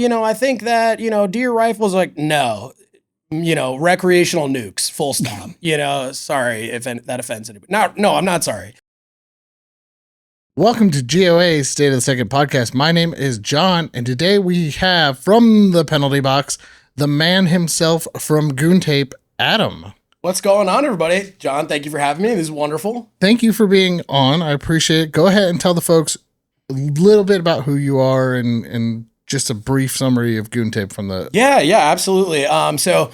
well, I think that, deer rifles, like, no, recreational nukes, full stop. Sorry if that offends anybody. No, I'm not sorry. Welcome to GOA's State of the Second podcast. My name is John, and today we have from the penalty box the man himself from GoonTape, Adam. What's going on, everybody? John, thank you for having me. This is wonderful. Thank you for being on. I appreciate it. Go ahead and tell the folks a little bit about who you are and just a brief summary of GoonTape from the... Yeah, absolutely. So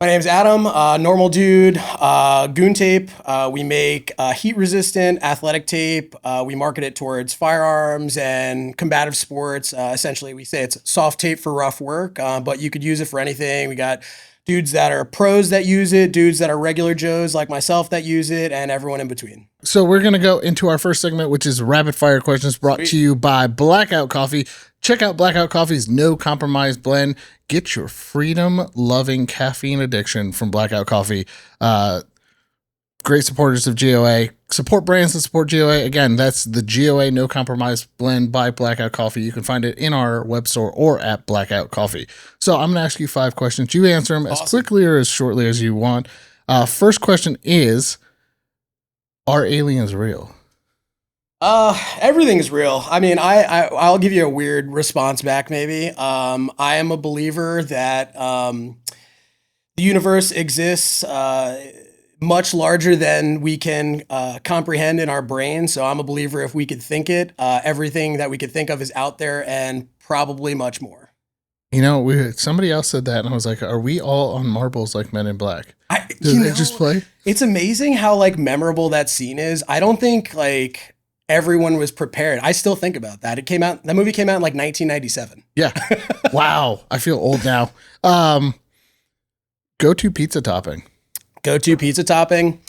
my name's Adam, normal dude, GoonTape. We make heat-resistant athletic tape. We market it towards firearms and combative sports. Essentially, we say it's soft tape for rough work, but you could use it for anything. We got dudes that are pros that use it, dudes that are regular Joes like myself that use it, and everyone in between. So we're going to go into our first segment, which is rapid fire questions brought to you by Blackout Coffee. Check out Blackout Coffee's no compromise blend. Get your freedom-loving caffeine addiction from Blackout Coffee. Great supporters of GOA. Support brands that support GOA. Again, that's the GOA no compromise blend by Blackout Coffee. You can find it in our web store or at Blackout Coffee. So I'm going to ask you 5 questions. You answer them as quickly or as shortly as you want. First question is, are aliens real? Everything is real. I mean, I'll give you a weird response back, maybe. I am a believer that the universe exists much larger than we can comprehend in our brain. So I'm a believer if we could think it, everything that we could think of is out there and probably much more. Somebody else said that, and I was like, are we all on marbles like Men in Black? Did they just play? It's amazing how, memorable that scene is. I don't think, everyone was prepared. I still think about that. That movie came out in 1997. Yeah. Wow. I feel old now. Go-to pizza topping. Go-to pizza topping.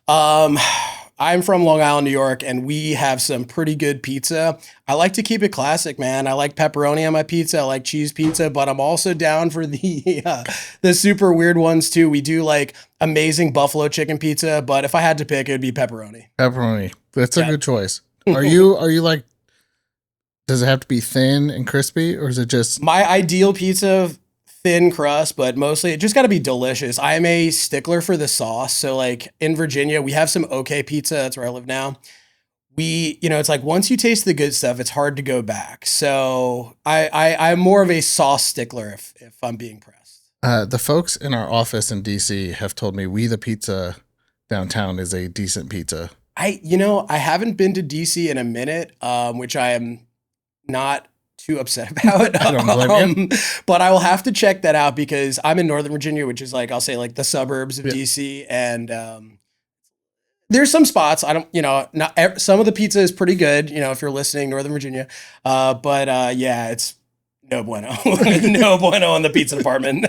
I'm from Long Island, New York, and we have some pretty good pizza. I like to keep it classic, man. I like pepperoni on my pizza. I like cheese pizza, but I'm also down for the super weird ones too. We do amazing buffalo chicken pizza, but if I had to pick, it would be pepperoni. Pepperoni. That's a good choice. Are you does it have to be thin and crispy, or is it just... My ideal pizza, thin crust, but mostly it just got to be delicious. I am a stickler for the sauce. So in Virginia, we have some okay pizza. That's where I live now. It's once you taste the good stuff, it's hard to go back. So I'm more of a sauce stickler if I'm being pressed. The folks in our office in DC have told me We the Pizza downtown is a decent pizza. I haven't been to DC in a minute, which I am not too upset about. I don't blame you. But I will have to check that out because I'm in Northern Virginia, which is I'll say the suburbs of DC. And there's some spots not some of the pizza is pretty good, if you're listening, Northern Virginia. But it's no bueno. No bueno in the pizza department.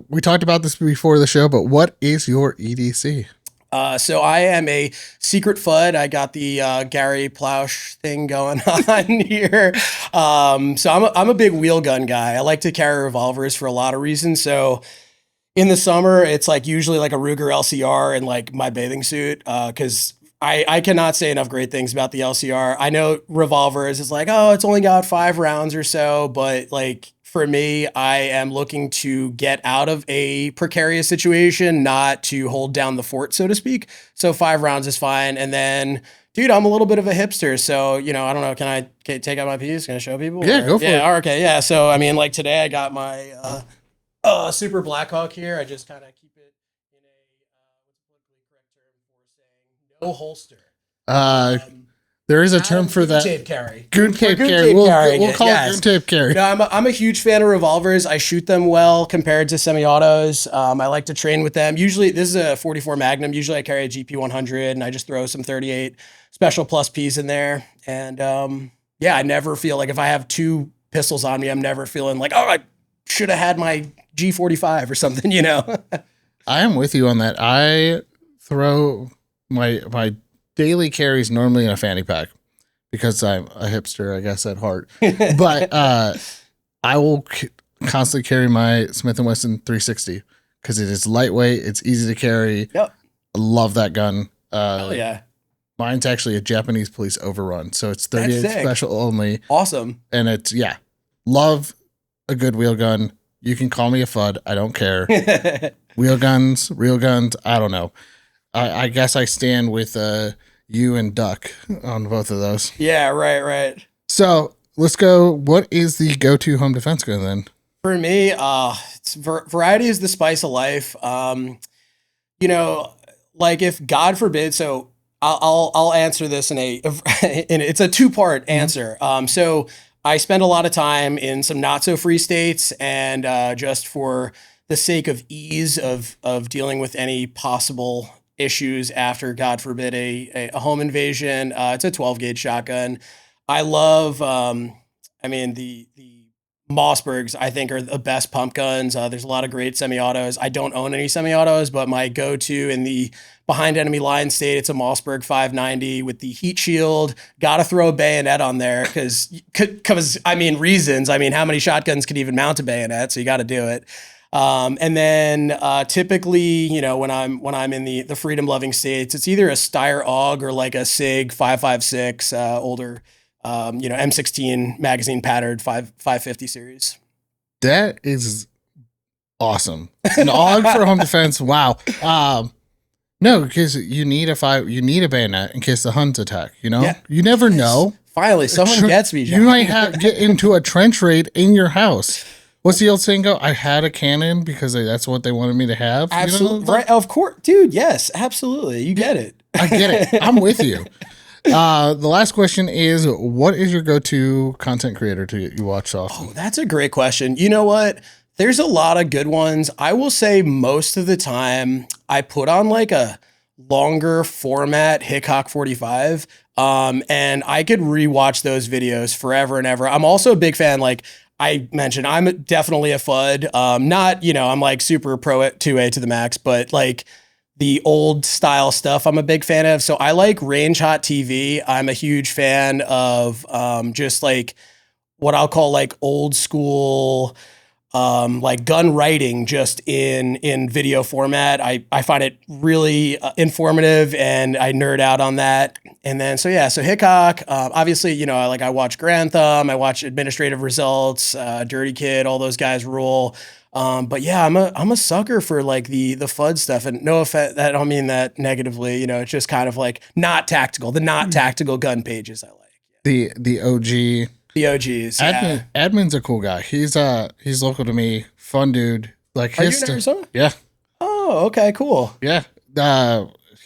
We talked about this before the show, but what is your EDC? So I am a secret FUD. I got the Gary Plausch thing going on here. So I'm a big wheel gun guy. I like to carry revolvers for a lot of reasons. So in the summer, it's usually a Ruger LCR and my bathing suit because I cannot say enough great things about the LCR. I know revolvers is it's only got 5 rounds or so, but for me, I am looking to get out of a precarious situation, not to hold down the fort, so to speak. So 5 rounds is fine. And then, dude, I'm a little bit of a hipster. So, I don't know. Can I take out my piece? Can I show people? Yeah, go for it. Yeah, okay. Yeah. So, today I got my Super Blackhawk here. I just kind of keep it in a, what's the politically correct term for saying no holster. There is a term for that. GoonTape carry. GoonTape carry. We'll call it GoonTape carry. I'm a huge fan of revolvers. I shoot them well compared to semi-autos. I like to train with them. Usually, this is a 44 Magnum. Usually, I carry a GP 100, and I just throw some 38 Special Plus Ps in there. And I never feel if I have 2 pistols on me, I'm never feeling I should have had my G45 or something. I am with you on that. I throw my daily carries normally in a fanny pack because I'm a hipster, I guess, at heart. But I will constantly carry my Smith & Wesson 360 because it is lightweight. It's easy to carry. Yep. I love that gun. Oh, yeah. Mine's actually a Japanese police overrun. So it's 38 special only. Awesome. And it's, Love a good wheel gun. You can call me a FUD. I don't care. Wheel guns, real guns. I don't know. I guess I stand with you and Duck on both of those. Yeah, right. So let's go. What is the go-to home defense gun then? For me, it's variety is the spice of life. You know, like if God forbid, so I'll answer this in it's a two-part answer. So I spend a lot of time in some not so free states, and just for the sake of ease of dealing with any possible issues after, God forbid, a home invasion, it's a 12 gauge shotgun. I love, I mean, the Mossbergs, I think, are the best pump guns. There's a lot of great semi-autos. I don't own any semi-autos, but my go-to in the behind enemy line state, it's a Mossberg 590 with the heat shield. Got to throw a bayonet on there because I mean, reasons. I mean, how many shotguns could even mount a bayonet? So you got to do it. And then typically, you know, when I'm in the freedom loving states, it's either a Steyr AUG or like a SIG 556, older, you know, M16 magazine patterned 550 series. That is awesome. An AUG for home defense. Wow. No, because you need a bayonet in case the Huns attack. You know, Yeah. You never know. Finally, someone gets me, John. You might get into a trench raid in your house. What's the old saying go? I had a cannon because that's what they wanted me to have. Absolutely. You know? Right. Of course, dude. Yes, absolutely. You get it. I get it. I'm with you. The last question is, what is your go-to content creator you watch often? Oh, that's a great question. You know what? There's a lot of good ones. I will say most of the time I put on like a longer format Hickok 45. And I could rewatch those videos forever and ever. I'm also a big fan, like I mentioned, I'm definitely a FUD. Not, you know, I'm like super pro 2A to the max, but like the old style stuff I'm a big fan of. So I like Range Hot TV. I'm a huge fan of just like what I'll call like old school like gun writing just in video format. I find it really informative, and I nerd out on that. And then, so Hickok, obviously, you know, I watch Grantham, I watch Administrative Results, Dirty Kid, all those guys rule. But yeah, I'm a sucker for like the FUD stuff, and no offense, I don't mean that negatively, you know, it's just kind of like not tactical gun pages I like. The OG. The OGs. Yeah. Admin's a cool guy. He's local to me. Fun dude. Like Are you in Arizona? Yeah. Oh, okay, cool. Yeah.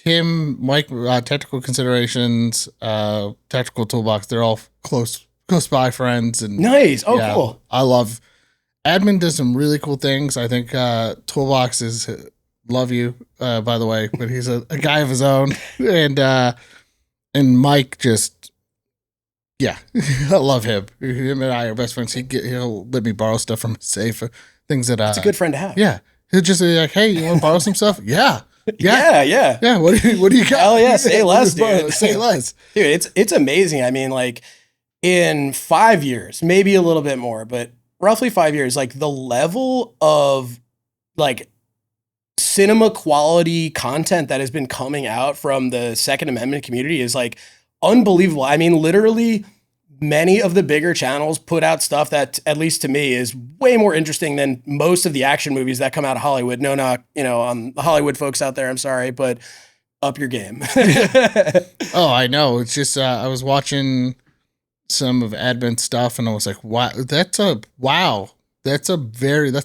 Him, Mike, Technical Considerations, Tactical Toolbox, they're all close by friends. And nice. Oh, yeah, cool. I love Admin does some really cool things. I think Toolbox is love you, by the way, but he's a guy of his own. And Mike just, yeah, I love him. Him and I are best friends. He'll let me borrow stuff from his safe, things that it's a good friend to have. Yeah, he'll just be like, "Hey, you want to borrow some stuff?" Yeah. Yeah. What do you got? Hell yeah, say less, dude. Say less, dude. It's amazing. I mean, like in 5 years, maybe a little bit more, but roughly 5 years, like the level of like cinema quality content that has been coming out from the Second Amendment community is like unbelievable. I mean, literally many of the bigger channels put out stuff that, at least to me, is way more interesting than most of the action movies that come out of Hollywood. No, not, you know, the Hollywood folks out there, I'm sorry, but up your game. Oh, I know. It's just, I was watching some of Advent stuff and I was like, wow, that's a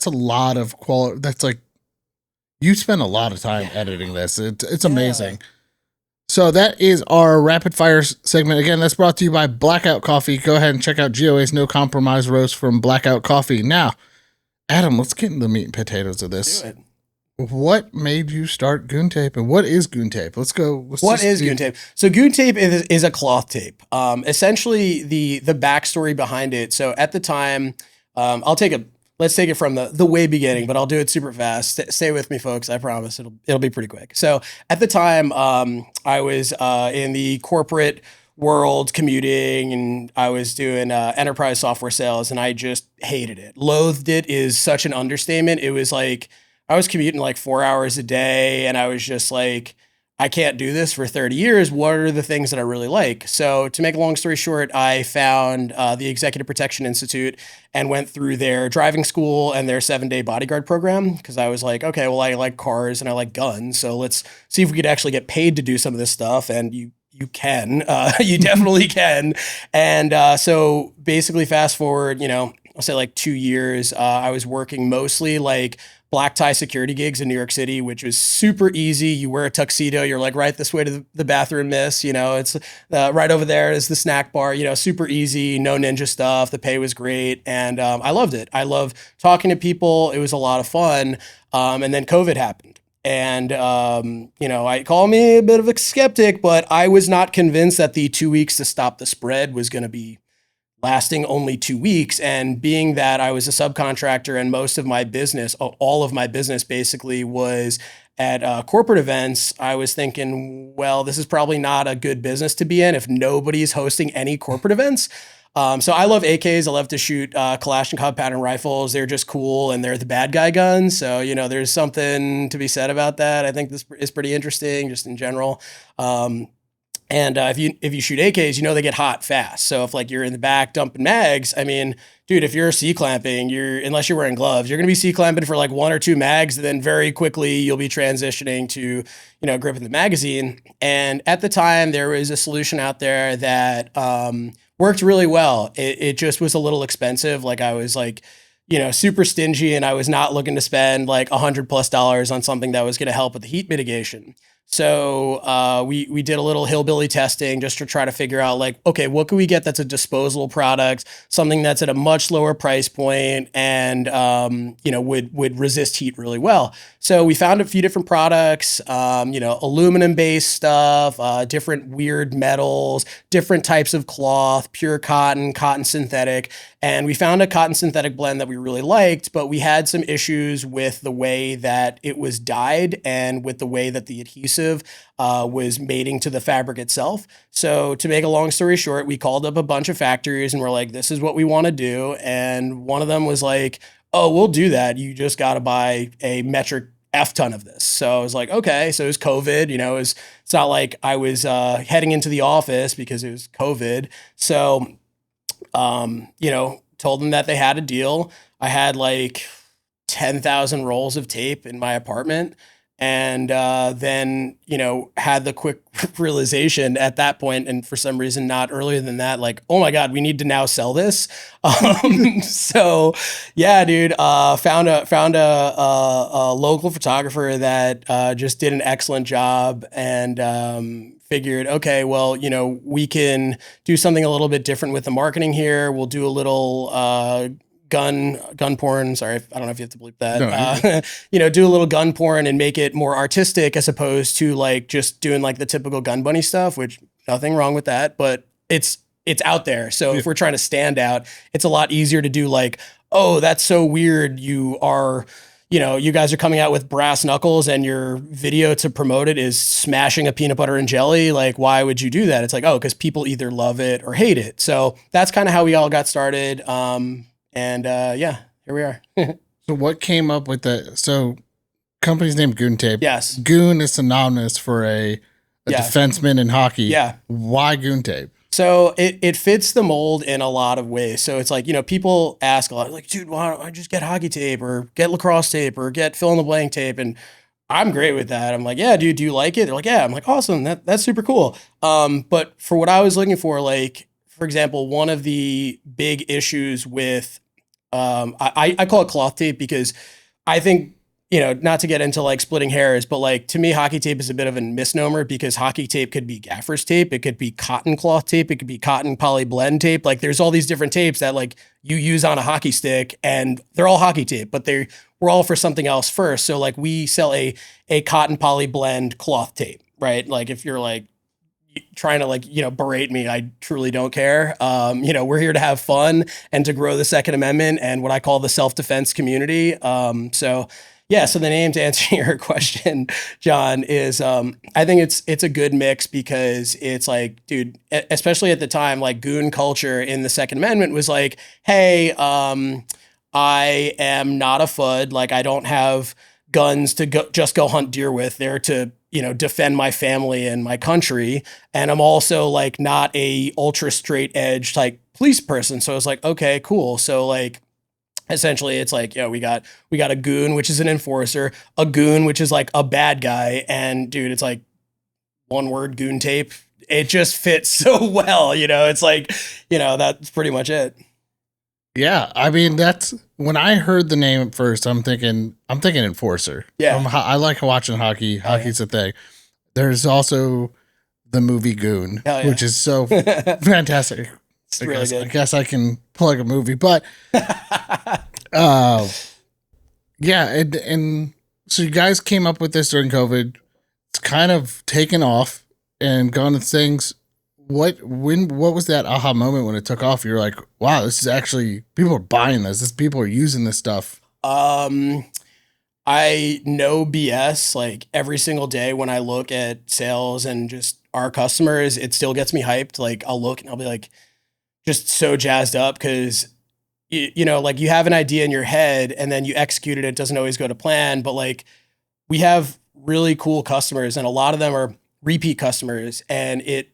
lot of quality. That's like, you spend a lot of time editing this. It's amazing. Yeah. So that is our rapid fire segment. Again, that's brought to you by Blackout Coffee. Go ahead and check out GOA's No Compromise Roast from Blackout Coffee. Now, Adam, let's get into the meat and potatoes of this. Do it. What made you start GoonTape, and what is GoonTape? Let's go. What is GoonTape? So GoonTape is a cloth tape. Essentially, the backstory behind it. So at the time, let's take it from the way beginning, but I'll do it super fast. Stay with me, folks. I promise it'll be pretty quick. So at the time, I was in the corporate world commuting, and I was doing enterprise software sales, and I just hated it. Loathed it is such an understatement. It was like I was commuting like 4 hours a day, and I was just like, I can't do this for 30 years. What are the things that I really like? So, to make a long story short, I found the Executive Protection Institute and went through their driving school and their 7-day bodyguard program because I was like, okay, well, I like cars and I like guns. So, let's see if we could actually get paid to do some of this stuff. And you can, you definitely can. And so, basically, fast forward, I'll say like 2 years, I was working mostly like black tie security gigs in New York City, which was super easy. You wear a tuxedo, you're like right this way to the bathroom, miss. It's right over there is the snack bar. Super easy, no ninja stuff. The pay was great, and I loved it. I love talking to people. It was a lot of fun. And then COVID happened. And, I call me a bit of a skeptic, but I was not convinced that the 2 weeks to stop the spread was going to be lasting only 2 weeks. And being that I was a subcontractor and most of my business, all of my business basically was at corporate events, I was thinking, well, this is probably not a good business to be in if nobody's hosting any corporate events. So I love AKs. I love to shoot Kalashnikov pattern rifles. They're just cool and they're the bad guy guns. So, there's something to be said about that. I think this is pretty interesting just in general. And if you shoot AKs, they get hot fast. So if like you're in the back dumping mags, I mean, dude, if you're C clamping, unless you're wearing gloves, you're gonna be C clamping for like 1 or 2 mags. And then very quickly you'll be transitioning to gripping the magazine. And at the time, there was a solution out there that worked really well. It just was a little expensive. Like I was like, super stingy, and I was not looking to spend like $100+ on something that was going to help with the heat mitigation. So we did a little hillbilly testing just to try to figure out like, okay, what can we get that's a disposable product, something that's at a much lower price point and, would resist heat really well. So we found a few different products, aluminum based stuff, different weird metals, different types of cloth, pure cotton, cotton synthetic. And we found a cotton synthetic blend that we really liked, but we had some issues with the way that it was dyed and with the way that the adhesive was mating to the fabric itself. So to make a long story short, we called up a bunch of factories and we're like, this is what we want to do. And one of them was like, oh, we'll do that. You just got to buy a metric F ton of this. So I was like, okay. So it was COVID, it's not like I was heading into the office because it was COVID. So told them that they had a deal. I had like 10,000 rolls of tape in my apartment. And then, had the quick realization at that point, and for some reason not earlier than that, like, oh my God, we need to now sell this. So yeah, dude, found a local photographer that just did an excellent job and figured, okay, well, we can do something a little bit different with the marketing here. We'll do a little gun porn. Sorry, I don't know if you have to bleep that. No, do a little gun porn and make it more artistic as opposed to like just doing like the typical gun bunny stuff, which nothing wrong with that, but it's out there. So if we're trying to stand out, it's a lot easier to do like, oh, that's so weird. You guys are coming out with brass knuckles and your video to promote it is smashing a peanut butter and jelly. Like, why would you do that? It's like, oh, because people either love it or hate it. So that's kind of how we all got started. Here we are. So what came up with the company's name GoonTape? Yes. Goon is synonymous for a defenseman in hockey. Yeah. Why GoonTape? So it fits the mold in a lot of ways. So it's like, people ask a lot like, dude, why don't I just get hockey tape or get lacrosse tape or get fill in the blank tape? And I'm great with that. I'm like, yeah, dude, do you like it? They're like, yeah. I'm like, awesome. That's super cool. But for what I was looking for, like, for example, one of the big issues with, I call it cloth tape because I think, not to get into like splitting hairs, but like to me, hockey tape is a bit of a misnomer because hockey tape could be gaffer's tape. It could be cotton cloth tape. It could be cotton poly blend tape. Like there's all these different tapes that like you use on a hockey stick and they're all hockey tape, but we're all for something else first. So like we sell a cotton poly blend cloth tape, right? Like if you're like, trying to like, berate me, I truly don't care. We're here to have fun and to grow the Second Amendment and what I call the self-defense community. So the name, to answer your question, John, is I think it's a good mix because it's like, dude, especially at the time, like goon culture in the Second Amendment was like, hey, I am not a FUD. Like I don't have guns to just go hunt deer with. They're to defend my family and my country. And I'm also like not a ultra straight edge type police person. So I was like, okay, cool. So like, essentially it's like, we got a goon, which is an enforcer, a goon, which is like a bad guy. And dude, it's like one word, GoonTape. It just fits so well. It's like, that's pretty much it. Yeah, I mean that's when I heard the name at first. I'm thinking enforcer. Yeah. I like watching hockey. Hockey's a thing. There's also the movie Goon, Hell yeah. which is so fantastic. It's really good. I guess I can plug a movie, but yeah, and so you guys came up with this during COVID. It's kind of taken off and gone to things. What was that aha moment when it took off? You're like, wow, this is actually, people are buying this. People are using this stuff. I know BS like every single day when I look at sales and just our customers, it still gets me hyped. Like I'll look and I'll be like just so jazzed up because like you have an idea in your head and then you execute it. It doesn't always go to plan, but like we have really cool customers and a lot of them are repeat customers, and it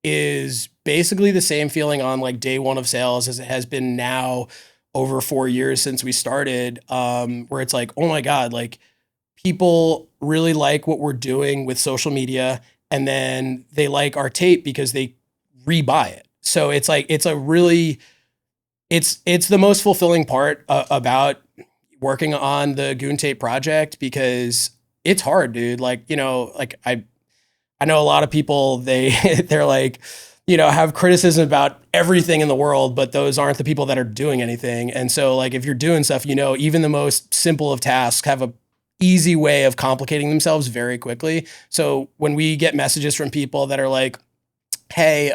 is basically the same feeling on like day one of sales as it has been now over 4 years since we started, where it's like, oh my God, like people really like what we're doing with social media, and then they like our tape because they rebuy it. So it's like, it's the most fulfilling part about working on the GoonTape project, because it's hard, dude. Like, like I know a lot of people, they're like, have criticism about everything in the world, but those aren't the people that are doing anything. And so like, if you're doing stuff, even the most simple of tasks have a easy way of complicating themselves very quickly. So when we get messages from people that are like, hey,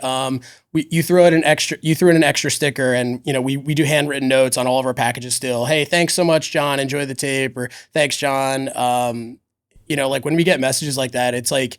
you threw in an extra sticker, and we do handwritten notes on all of our packages still. Hey, thanks so much, John. Enjoy the tape. Or thanks, John. Like when we get messages like that, it's like,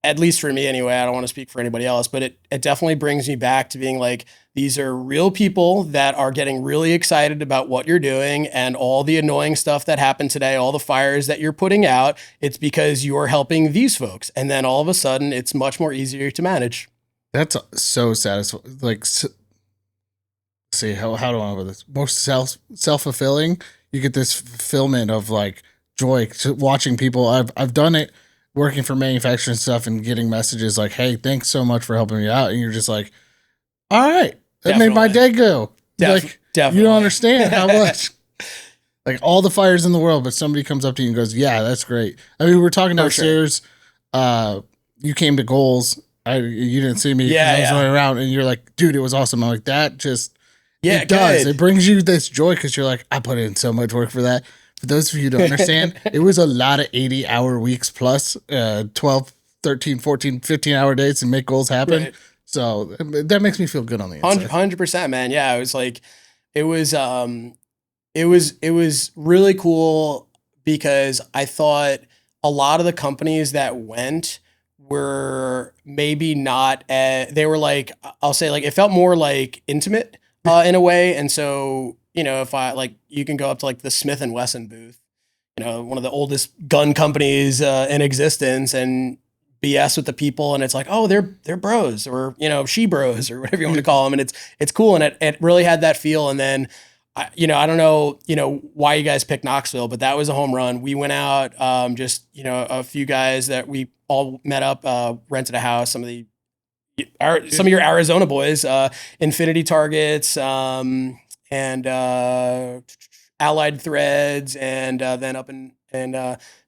at least for me anyway, I don't want to speak for anybody else, but it definitely brings me back to being like, these are real people that are getting really excited about what you're doing, and all the annoying stuff that happened today, all the fires that you're putting out, it's because you're helping these folks. And then all of a sudden it's much more easier to manage. That's so satisfying. Like, see, how do I know this? Most self-fulfilling. You get this fulfillment of like joy watching people. I've done it working for manufacturing stuff and getting messages like, hey, thanks so much for helping me out. And you're just like, all right, that made my day go. Like, definitely. You don't understand how much, like all the fires in the world, but somebody comes up to you and goes, yeah, that's great. I mean, we were talking downstairs. Sure. You came to Goals. You didn't see me. I was running around, and you're like, dude, it was awesome. I'm like, that just, it does. It brings you this joy because you're like, I put in so much work for that. For those of you who don't understand, it was a lot of 80-hour weeks plus 12, 13, 14, 15-hour days to make goals happen. Right. So that makes me feel good on the inside. 100%, man. Yeah, it was like, it was really cool because I thought a lot of the companies that went were maybe not, they were like, I'll say like, it felt more like intimate in a way. And so, if I like, you can go up to like the Smith & Wesson booth, one of the oldest gun companies in existence, and BS with the people, and it's like, oh, they're bros, or she bros, or whatever you want to call them, and it's cool, and it really had that feel. And then I don't know why you guys picked Knoxville, but that was a home run. We went out, just a few guys that we all met up, rented a house. Some of your Arizona boys, Infinity Targets, and Allied Threads, and then up in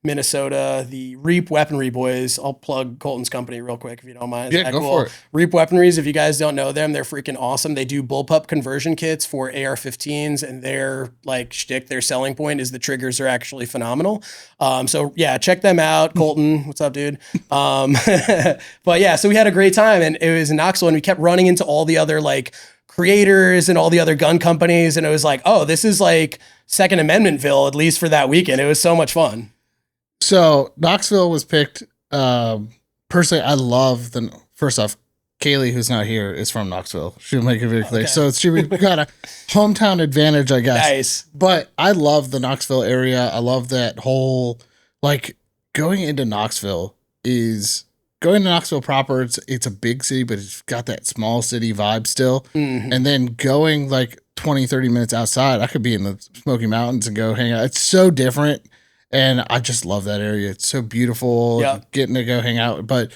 Minnesota, the Reap Weaponry boys. I'll plug Colton's company real quick if you don't mind. Yeah, go for it. Reap Weaponries, if you guys don't know them, they're freaking awesome. They do bullpup conversion kits for AR-15s, and their like shtick, their selling point is the triggers are actually phenomenal. So yeah, check them out. Colton, what's up, dude? But yeah, so we had a great time, and it was in Knoxville, and we kept running into all the other like creators and all the other gun companies, and it was like, oh, this is like Second Amendmentville, at least for that weekend. It was so much fun. So Knoxville was picked. Personally, I love first off, Kaylee, who's not here, is from Knoxville. She'll make it very clear. Okay. So we got a hometown advantage, I guess. Nice. But I love the Knoxville area. I love that whole, like, going into Knoxville is going to Knoxville proper. It's a big city, but it's got that small city vibe still. Mhm. And then going like 20, 30 minutes outside, I could be in the Smoky Mountains and go hang out. It's so different. And I just love that area. It's so beautiful Yep. getting to go hang out. But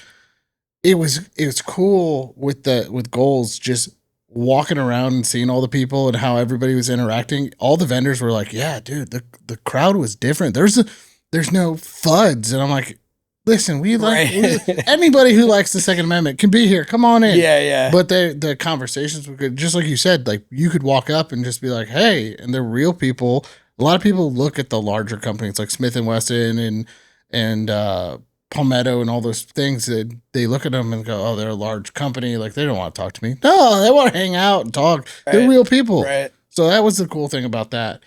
it was cool with goals, just walking around and seeing all the people and how everybody was interacting. All the vendors were like, yeah, dude, the crowd was different. There's no FUDs. And I'm like, listen, anybody who likes the Second Amendment can be here. Come on in. Yeah, yeah. But the conversations were good. Just like you said, like you could walk up and just be like, hey, and they're real people. A lot of people look at the larger companies like Smith and Wesson and Palmetto and all those things that they look at them and go, oh, they're a large company. Like they don't want to talk to me. No, they want to hang out and talk. Right. They're real people. Right. So that was the cool thing about that.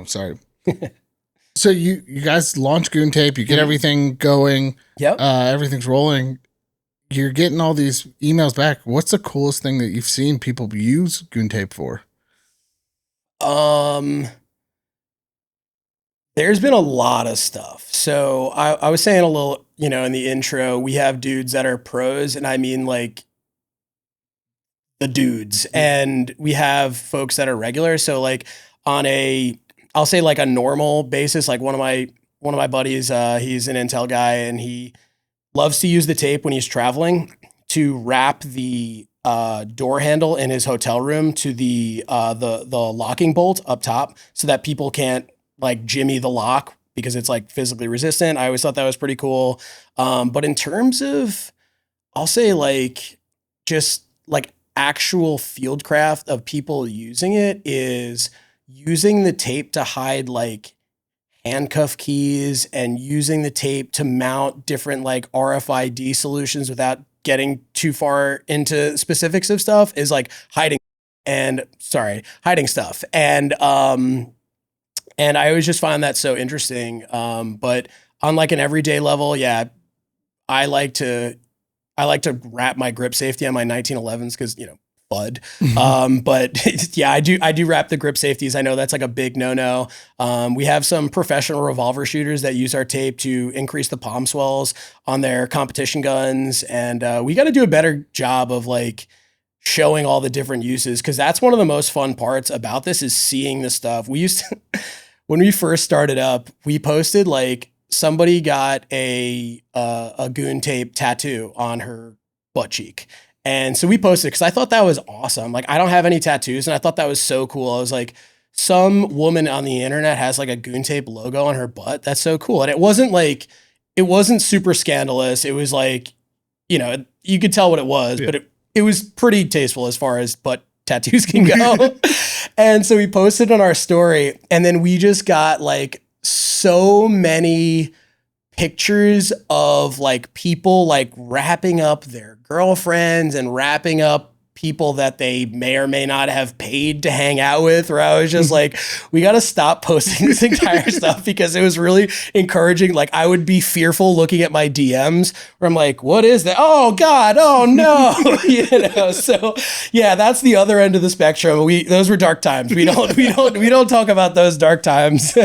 Sorry. So you guys launch GoonTape, you get everything going. Yep. Everything's rolling. You're getting all these emails back. What's the coolest thing that you've seen people use GoonTape for? There's been a lot of stuff. So I was saying a little, in the intro, we have dudes that are pros, and I mean like the dudes, and we have folks that are regular. So like I'll say like a normal basis, like one of my buddies, he's an Intel guy, and he loves to use the tape when he's traveling to wrap the door handle in his hotel room to the locking bolt up top, so that people can't like jimmy the lock because it's like physically resistant. I always thought that was pretty cool. But in terms of, I'll say like just like actual fieldcraft of people using it is using the tape to hide like handcuff keys and using the tape to mount different like RFID solutions without getting too far into specifics of stuff is like hiding stuff. And I always just find that so interesting. But on like an everyday level, yeah, I like to wrap my grip safety on my 1911s because, FUD. But yeah, I do wrap the grip safeties. I know that's like a big no-no. We have some professional revolver shooters that use our tape to increase the palm swells on their competition guns. And we got to do a better job of like showing all the different uses, because that's one of the most fun parts about this is seeing the stuff. We used to, when we first started up, we posted like somebody got a GoonTape tattoo on her butt cheek. And so we posted because I thought that was awesome. Like I don't have any tattoos, and I thought that was so cool. I was like, some woman on the internet has like a GoonTape logo on her butt. That's so cool. And it wasn't super scandalous. It was like, you could tell what it was, but it was pretty tasteful as far as butt tattoos can go. And so we posted on our story, and then we just got like so many pictures of like people like wrapping up their girlfriends and wrapping up people that they may or may not have paid to hang out with, where I was just like, we got to stop posting this entire stuff, because it was really encouraging. Like I would be fearful looking at my DMs where I'm like, what is that? Oh God. Oh no. So yeah, that's the other end of the spectrum. Those were dark times. We don't talk about those dark times.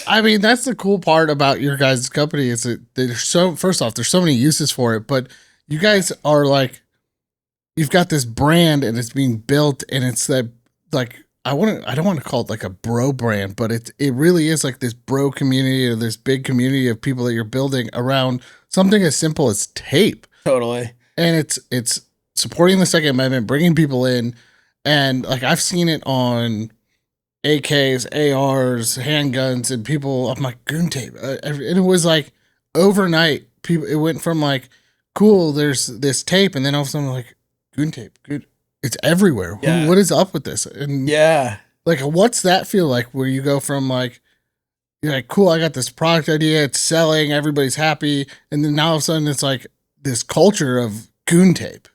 I mean, that's the cool part about your guys' company is that there's so many uses for it, but you guys are like, you've got this brand and it's being built, and it's that like, I don't want to call it like a bro brand, but it really is like this bro community, or this big community of people that you're building around something as simple as tape. Totally. And it's supporting the Second Amendment, bringing people in. And like, I've seen it on AKs, ARs, handguns, and people. I'm like, GoonTape, and it was like overnight. It went from like, cool, there's this tape, and then all of a sudden like, GoonTape, good, it's everywhere. Yeah. What is up with this? And yeah, like, what's that feel like? Where you go from like, you're like, cool, I got this product idea, it's selling, everybody's happy, and then now all of a sudden it's like this culture of GoonTape.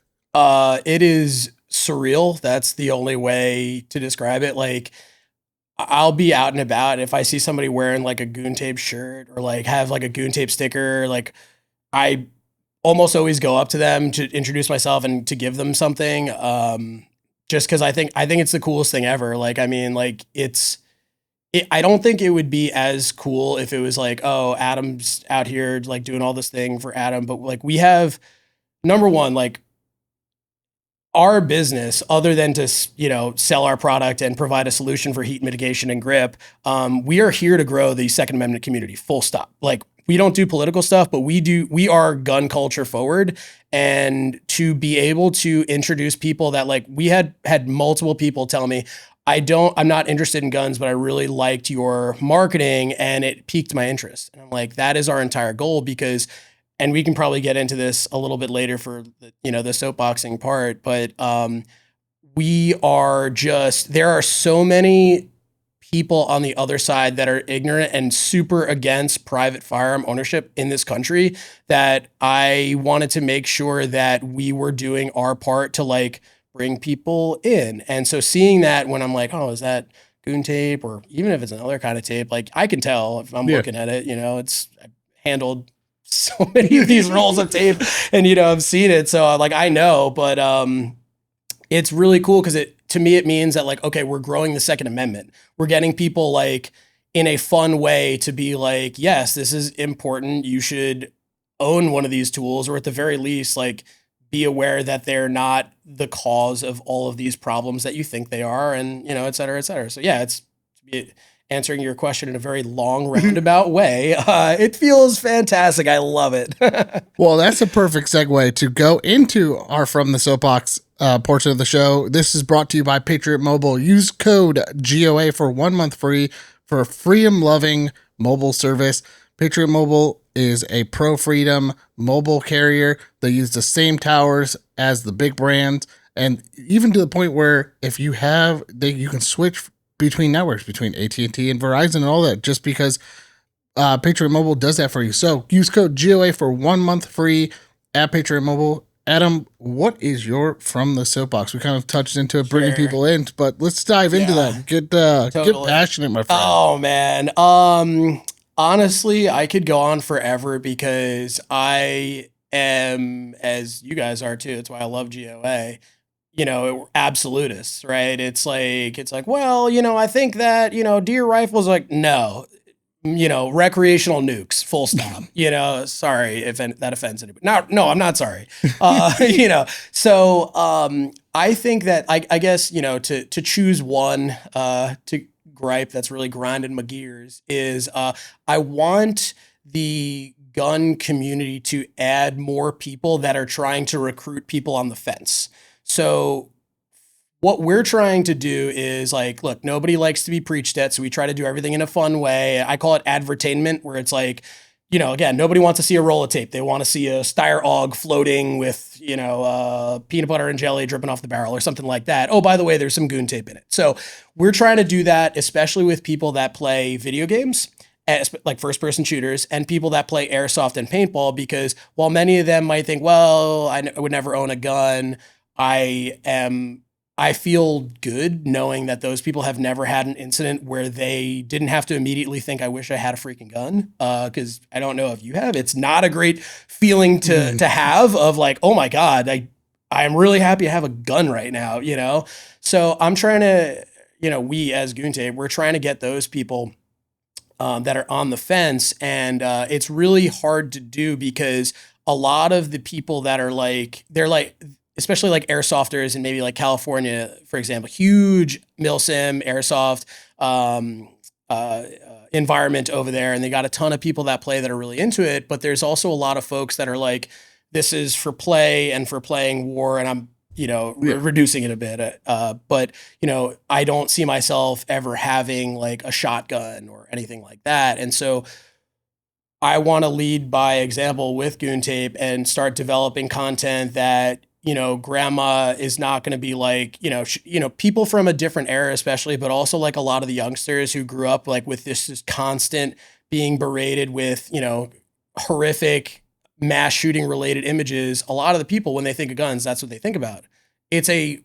It is surreal. That's the only way to describe it. Like, I'll be out and about. If I see somebody wearing like a GoonTape shirt or like have like a GoonTape sticker, like I almost always go up to them to introduce myself and to give them something. Just because I think it's the coolest thing ever. Like, I mean, like it's I don't think it would be as cool if it was like, oh, Adam's out here like doing all this thing for Adam, but like we have number one, like our business, other than to sell our product and provide a solution for heat mitigation and grip, we are here to grow the Second Amendment community. Full stop. Like we don't do political stuff, but we are gun culture forward, and to be able to introduce people that like we had multiple people tell me, I'm not interested in guns, but I really liked your marketing and it piqued my interest. And I'm like, that is our entire goal because, and we can probably get into this a little bit later for the soapboxing part, but we are just, there are so many people on the other side that are ignorant and super against private firearm ownership in this country that I wanted to make sure that we were doing our part to like bring people in. And so seeing that when I'm like, oh, is that GoonTape, or even if it's another kind of tape, like I can tell if I'm looking at it, it's I've handled so many of these rolls of tape and I've seen it. So like I know, but it's really cool because to me it means that like, okay, we're growing the Second Amendment. We're getting people like in a fun way to be like, yes, this is important. You should own one of these tools, or at the very least, like be aware that they're not the cause of all of these problems that you think they are, and et cetera, et cetera. So yeah, it's answering your question in a very long roundabout way. It feels fantastic. I love it. Well, that's a perfect segue to go into our From the Soapbox portion of the show. This is brought to you by Patriot Mobile. Use code GOA for 1 month free for a freedom-loving mobile service. Patriot Mobile is a pro-freedom mobile carrier. They use the same towers as the big brands, and even to the point where if you have, you can switch between networks, between AT&T and Verizon and all that, just because Patriot Mobile does that for you. So use code GOA for 1 month free at Patriot Mobile. Adam, what is your From the Soapbox? We kind of touched into it, bringing people in, but let's dive into that. Get passionate, my friend. Oh man. Honestly, I could go on forever because I am, as you guys are too, that's why I love GOA, absolutists, right? It's like, well, I think that, deer rifles, like, no, recreational nukes, full stop, sorry if that offends anybody. No, I'm not sorry. So, I think that I guess, to choose one, to gripe that's really grinding my gears is, I want the gun community to add more people that are trying to recruit people on the fence. So what we're trying to do is like, look, nobody likes to be preached at, so we try to do everything in a fun way. I call it advertainment, where it's like, again, nobody wants to see a roll of tape. They want to see a Steyr AUG floating with, peanut butter and jelly dripping off the barrel or something like that. Oh, by the way, there's some GoonTape in it. So we're trying to do that, especially with people that play video games, like first-person shooters, and people that play airsoft and paintball, because while many of them might think, well, I would never own a gun, I feel good knowing that those people have never had an incident where they didn't have to immediately think, I wish I had a freaking gun. Cause I don't know if you have, it's not a great feeling to have of like, oh my God, I'm really happy to have a gun right now, So I'm trying to, we as GoonTape, we're trying to get those people that are on the fence. And it's really hard to do because a lot of the people that are like, they're like, especially like airsofters in maybe like California, for example, huge milsim airsoft environment over there. And they got a ton of people that play that are really into it. But there's also a lot of folks that are like, this is for play and for playing war. And I'm, reducing it a bit. But, I don't see myself ever having like a shotgun or anything like that. And so I want to lead by example with GoonTape and start developing content that, grandma is not going to be like, people from a different era, especially, but also like a lot of the youngsters who grew up like with this constant being berated with, horrific mass shooting related images. A lot of the people, when they think of guns, that's what they think about. It's a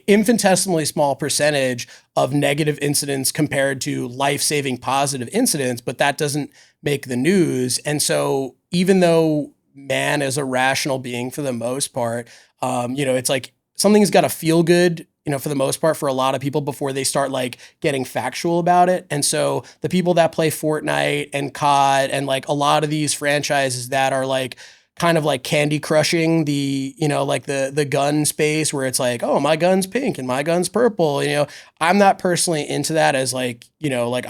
infinitesimally small percentage of negative incidents compared to life-saving positive incidents, but that doesn't make the news. And so even though man is a rational being for the most part, it's like something's got to feel good for the most part for a lot of people before they start like getting factual about it. And so the people that play Fortnite and COD and like a lot of these franchises that are like kind of like candy crushing the, like the gun space where it's like, oh, my gun's pink and my gun's purple. I'm not personally into that as like, like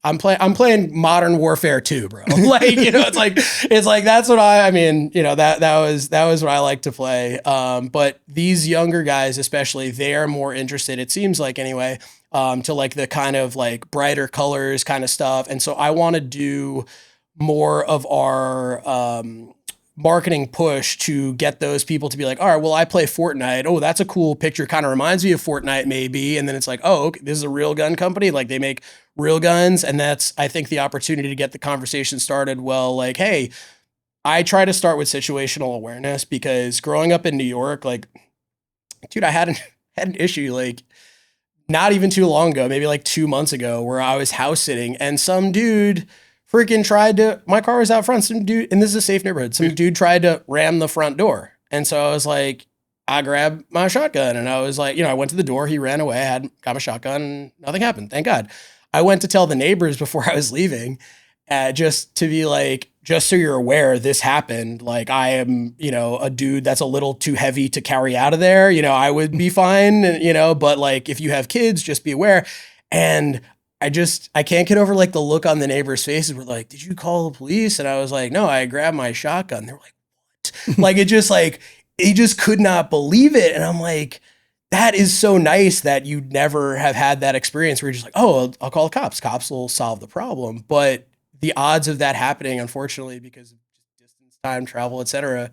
I'm playing Modern Warfare 2, bro. Like, it's like that's what I mean, that was what I like to play. But these younger guys, especially, they are more interested, it seems like anyway, to like the kind of like brighter colors kind of stuff. And so I want to do more of our marketing push to get those people to be like, all right, well, I play Fortnite. Oh, that's a cool picture. Kind of reminds me of Fortnite maybe. And then it's like, oh, okay, this is a real gun company. Like they make real guns. And that's, I think, the opportunity to get the conversation started. Well, like, hey, I try to start with situational awareness because growing up in New York, like, dude, I had an issue like not even too long ago, maybe like 2 months ago, where I was house sitting and some dude freaking tried to, my car was out front. Some dude, and this is a safe neighborhood, some dude tried to ram the front door. And so I was like, I grabbed my shotgun and I was like, I went to the door, he ran away, got my shotgun, and nothing happened. Thank God. I went to tell the neighbors before I was leaving, just to be like, just so you're aware, this happened. Like I am, a dude that's a little too heavy to carry out of there. I would be fine, but like if you have kids, just be aware. And I can't get over like the look on the neighbors' faces. We're like, did you call the police? And I was like, no, I grabbed my shotgun. They're like, what? Like it just like, he just could not believe it. And I'm like, that is so nice that you never have had that experience where you're just like, oh, I'll call the cops. Cops will solve the problem. But the odds of that happening, unfortunately, because of distance, time, travel, etc.,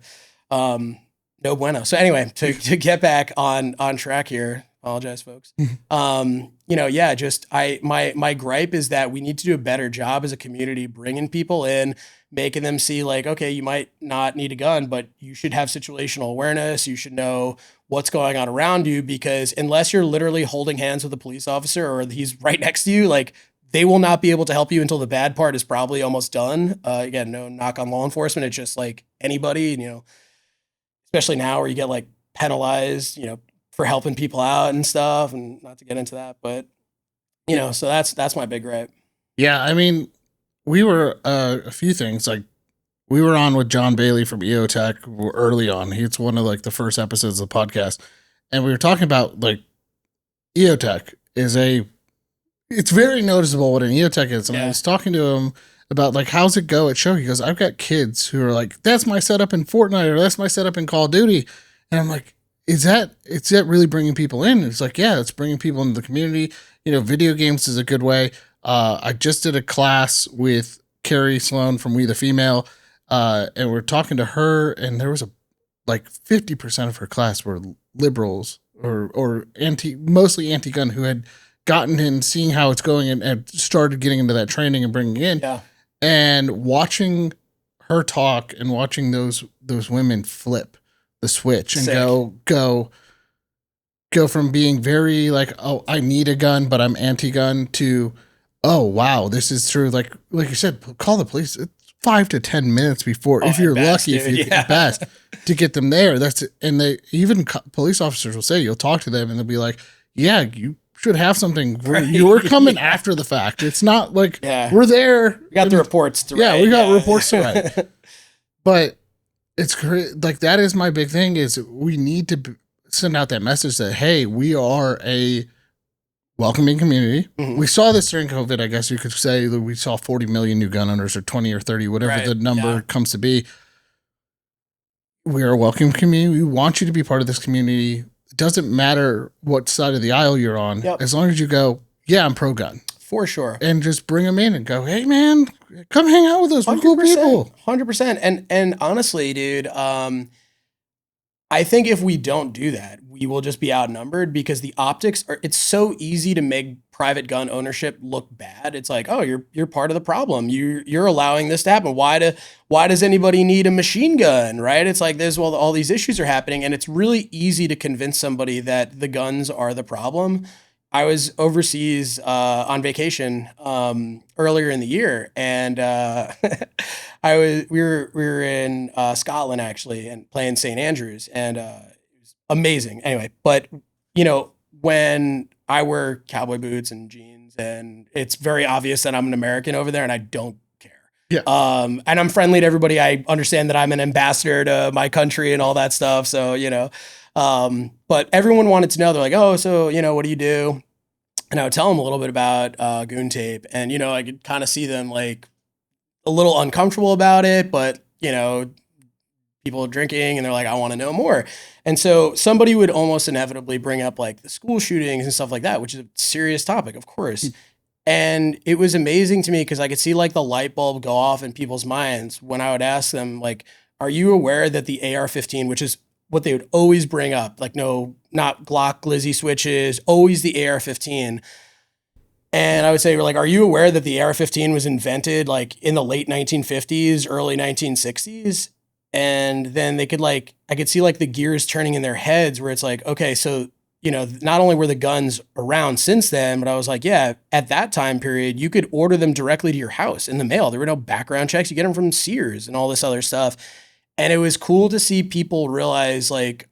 no bueno. So anyway, to get back on track here, apologize, folks. Just my gripe is that we need to do a better job as a community bringing people in, making them see like, okay, you might not need a gun, but you should have situational awareness. You should know what's going on around you, because unless you're literally holding hands with a police officer or he's right next to you, like they will not be able to help you until the bad part is probably almost done. Again, no knock on law enforcement. It's just like anybody, especially now where you get like penalized, for helping people out and stuff, and not to get into that, but so that's my big gripe. Yeah, I mean, we were a few things like we were on with John Bailey from EOTech early on. It's one of like the first episodes of the podcast, and we were talking about like EOTech it's very noticeable what an EOTech is. And I was talking to him about like, how's it go at show? He goes, I've got kids who are like, that's my setup in Fortnite or that's my setup in Call of Duty. And I'm like, is that really bringing people in? It's like, yeah, it's bringing people into the community. Video games is a good way. I just did a class with Carrie Sloan from We the Female, and we're talking to her, and there was like 50% of her class were liberals or mostly anti-gun who had gotten in, seeing how it's going, and started getting into that training and bringing in. Yeah. And watching her talk and watching those women flip the switch and go from being very like, oh, I need a gun, but I'm anti-gun, to, oh, wow, this is true. Like you said, call the police. It's 5 to 10 minutes before, if you're lucky, if you get best, to get them there. And they even police officers will say, you'll talk to them and they'll be like, yeah, you should have something. You're coming after the fact. It's not like we're there. We got the reports to write. Yeah, we got reports to write. But it's great. Like, that is my big thing, is we need to send out that message that, hey, we are a welcoming community. Mm-hmm. We saw this during COVID. I guess you could say that we saw 40 million new gun owners, or 20 or 30, whatever the number comes to be. We are a welcoming community. We want you to be part of this community. It doesn't matter what side of the aisle you're on, as long as you go, yeah, I'm pro-gun. For sure. And just bring them in and go, hey, man, come hang out with us. We're cool people. 100%. And honestly, dude, I think if we don't do that, we will just be outnumbered, because the optics are, it's so easy to make private gun ownership look bad. It's like, oh, you're part of the problem. You're allowing this to happen. Why does anybody need a machine gun, right? It's like, all these issues are happening, and it's really easy to convince somebody that the guns are the problem. I was overseas on vacation earlier in the year, and we were in Scotland actually, and playing St. Andrews, and it was amazing. Anyway, but when I wear cowboy boots and jeans, and it's very obvious that I'm an American over there, and I don't care. Yeah. And I'm friendly to everybody. I understand that I'm an ambassador to my country and all that stuff. So, but everyone wanted to know. They're like, oh, so, what do you do? And I would tell them a little bit about GoonTape, and, I could kind of see them like a little uncomfortable about it, but, people are drinking and they're like, I want to know more. And so somebody would almost inevitably bring up like the school shootings and stuff like that, which is a serious topic, of course. And it was amazing to me because I could see like the light bulb go off in people's minds when I would ask them, like, are you aware that the AR-15, which is what they would always bring up, like, no, not Glock glizzy switches, always the AR-15. And I would say, like, are you aware that the AR-15 was invented like in the late 1950s, early 1960s? And then they could like, I could see like the gears turning in their heads where it's like, okay, so, not only were the guns around since then, but I was like, yeah, at that time period, you could order them directly to your house in the mail. There were no background checks. You get them from Sears and all this other stuff. And it was cool to see people realize like,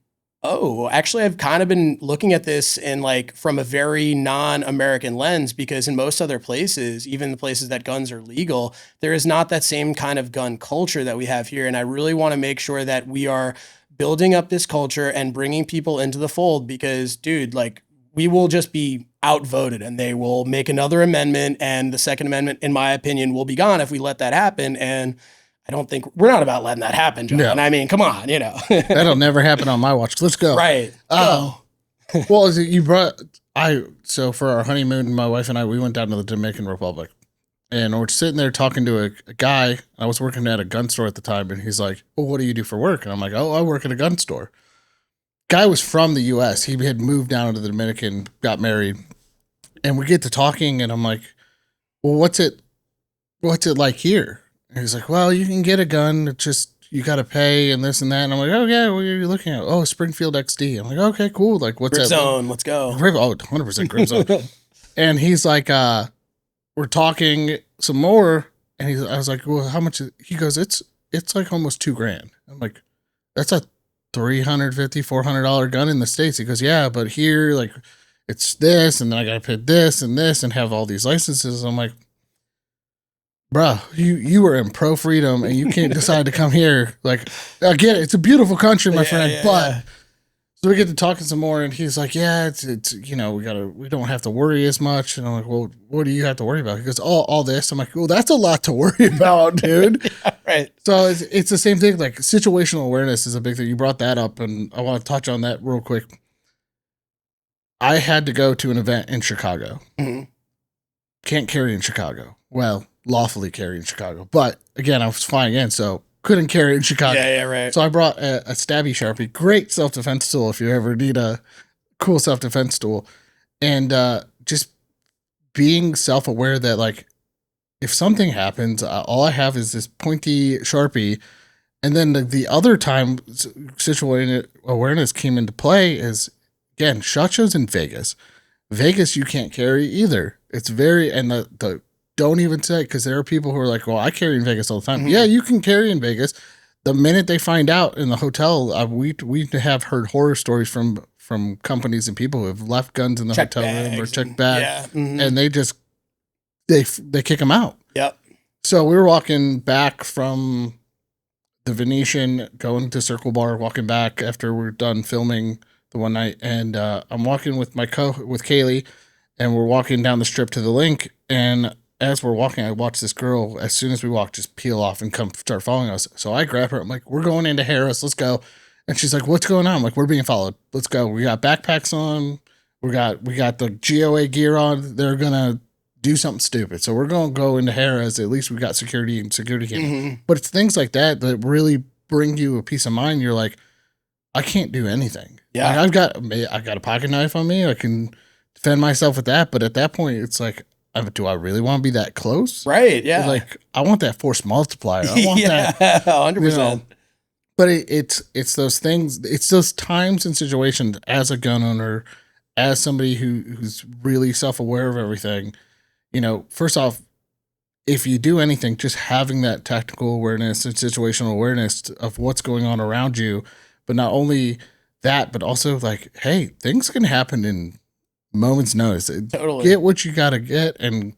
oh, actually, I've kind of been looking at this in like from a very non-American lens, because in most other places, even the places that guns are legal, there is not that same kind of gun culture that we have here. And I really want to make sure that we are building up this culture and bringing people into the fold, because, dude, like, we will just be outvoted and they will make another amendment. And the Second Amendment, in my opinion, will be gone if we let that happen. And I don't think we're not about letting that happen, John. No. I mean, come on, That'll never happen on my watch. Let's go. Right. Well, so for our honeymoon, my wife and I, we went down to the Dominican Republic, and we're sitting there talking to a guy. I was working at a gun store at the time, and he's like, well, what do you do for work? And I'm like, oh, I work at a gun store. Guy was from the US. He had moved down to the Dominican, got married, and we get to talking, and I'm like, well, what's it like here? And he's like, well, you can get a gun. It's just, you got to pay and this and that. And I'm like, oh, yeah, what are you looking at? Oh, Springfield XD. I'm like, okay, cool. Like, what's Grip that? Zone, let's go. Oh, 100% Grip Zone. And he's like, we're talking some more. And I was like, well, how much? He goes, it's like almost $2,000. I'm like, that's a $350-$400 gun in the States. He goes, yeah, but here, like, it's this, and then I got to pay this and have all these licenses. I'm like, bruh, you were in pro freedom and you can't decide to come here. Like, I get it. It's a beautiful country, my friend. So we get to talking some more, and he's like, yeah, it's we don't have to worry as much. And I'm like, well, what do you have to worry about? He goes, all this. I'm like, well, that's a lot to worry about, dude. Right. So it's the same thing. Like, situational awareness is a big thing. You brought that up, and I want to touch on that real quick. I had to go to an event in Chicago. Mm-hmm. Can't carry in Chicago. Well, lawfully carry in Chicago. But again, I was flying in, so couldn't carry in Chicago. Yeah, right. So I brought a stabby Sharpie. Great self-defense tool if you ever need a cool self-defense tool. And just being self-aware that, like, if something happens, all I have is this pointy Sharpie. And then the other time situational awareness came into play is, again, SHOT Shows in Vegas. Vegas, you can't carry either. It's very, and the don't even say, because there are people who are like, well, I carry in Vegas all the time. Mm-hmm. Yeah, you can carry in Vegas. The minute they find out in the hotel, we have heard horror stories from companies and people who have left guns in the hotel room or checked bags, and they just they kick them out. Yep. So we were walking back from the Venetian, going to Circle Bar, walking back after we're done filming the one night, and I'm walking with with Kaylee, and we're walking down the strip to the link, and as we're walking, I watch this girl, as soon as we walk, just peel off and come start following us. So I grab her. I'm like, we're going into Harris. Let's go. And she's like, what's going on? I'm like, we're being followed. Let's go. We got backpacks on. We got the GOA gear on. They're going to do something stupid. So we're going to go into Harris. At least we got security and security camera. Mm-hmm. But it's things like that really bring you a peace of mind. You're like, I can't do anything. Yeah. Like, I've got a pocket knife on me. I can defend myself with that. But at that point, it's like, do I really want to be that close? Right. Yeah. Like, I want that force multiplier. I want that. 100%. But it's those things. It's those times and situations as a gun owner, as somebody who's really self-aware of everything. First off, if you do anything, just having that tactical awareness and situational awareness of what's going on around you. But not only that, but also like, hey, things can happen in moment's notice. Totally. Get what you got to get and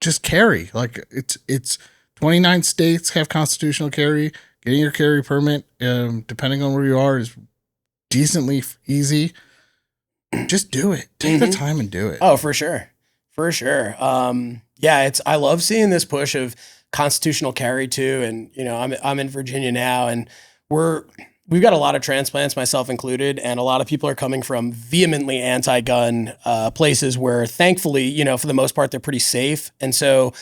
just carry. Like it's 29 states have constitutional carry. Getting your carry permit, depending on where you are, is decently easy. Just do it. Take the time and do it. Oh, for sure. For sure. Yeah, I love seeing this push of constitutional carry too. And, you know, I'm in Virginia now, and we've got a lot of transplants, myself included, and a lot of people are coming from vehemently anti-gun places where thankfully, you know, for the most part, they're pretty safe. And so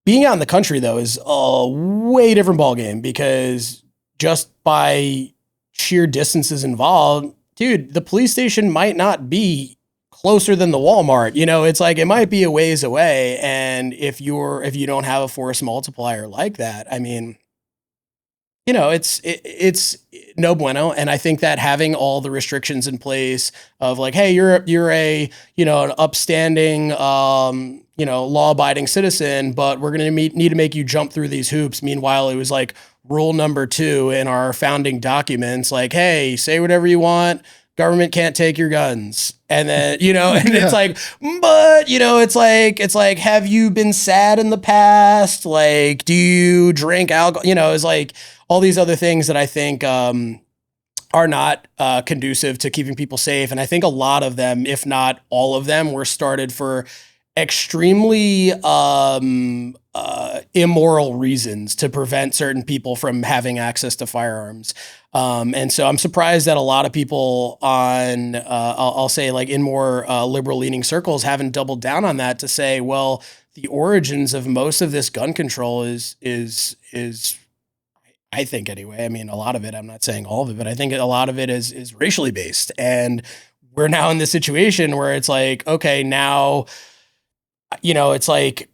being out in the country, though, is a way different ballgame, because just by sheer distances involved, dude, the police station might not be closer than the Walmart. You know, it's like it might be a ways away. And if you don't have a force multiplier like that, I mean, you know, it's no bueno. And I think that having all the restrictions in place of like, hey, you're a, you know, an upstanding, you know, law abiding citizen, but we're going to need to make you jump through these hoops. Meanwhile, it was like rule number 2 in our founding documents, like, hey, say whatever you want. Government can't take your guns. And then, you know, and it's like, but, you know, it's like, have you been sad in the past? Like, do you drink alcohol? You know, it's like all these other things that I think are not conducive to keeping people safe. And I think a lot of them, if not all of them, were started for extremely immoral reasons to prevent certain people from having access to firearms. And so I'm surprised that a lot of people on, I'll say like in more liberal leaning circles haven't doubled down on that to say, well, the origins of most of this gun control is I think anyway, I mean, a lot of it, I'm not saying all of it, but I think a lot of it is racially based. And we're now in this situation where it's like, okay, now, you know, it's like,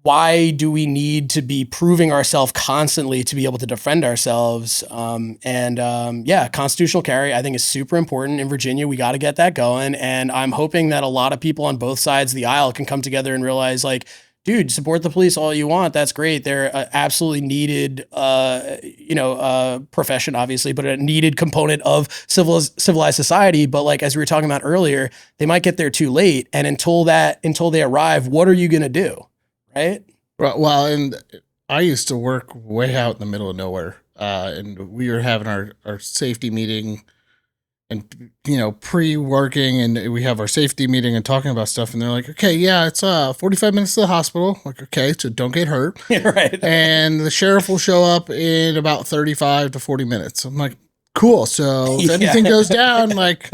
why do we need to be proving ourselves constantly to be able to defend ourselves? Yeah, constitutional carry, I think, is super important in Virginia. We got to get that going. And I'm hoping that a lot of people on both sides of the aisle can come together and realize, like, dude, support the police all you want. That's great. They're absolutely needed, profession, obviously, but a needed component of civilized society. But like, as we were talking about earlier, they might get there too late. And until they arrive, what are you going to do? Right. Well, and I used to work way out in the middle of nowhere. And we were having our safety meeting and, you know, pre-working, and we have our safety meeting and talking about stuff. And they're like, okay, yeah, it's 45 minutes to the hospital. Like, okay, so don't get hurt. Right. And the sheriff will show up in about 35 to 40 minutes. I'm like, cool. So if anything goes down, like,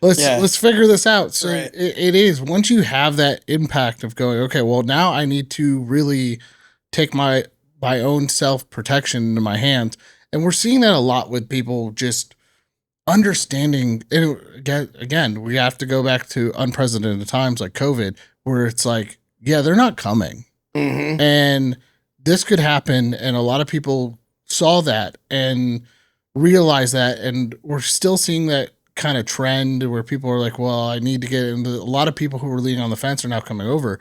let's figure this out. So right. It is, once you have that impact of going, okay, well, now I need to really take my own self-protection into my hands. And we're seeing that a lot with people just understanding. And again, we have to go back to unprecedented times like COVID, where it's like, yeah, they're not coming. Mm-hmm. And this could happen. And a lot of people saw that and realized that. And we're still seeing that kind of trend where people are like, well, I need to get into. A lot of people who were leaning on the fence are now coming over.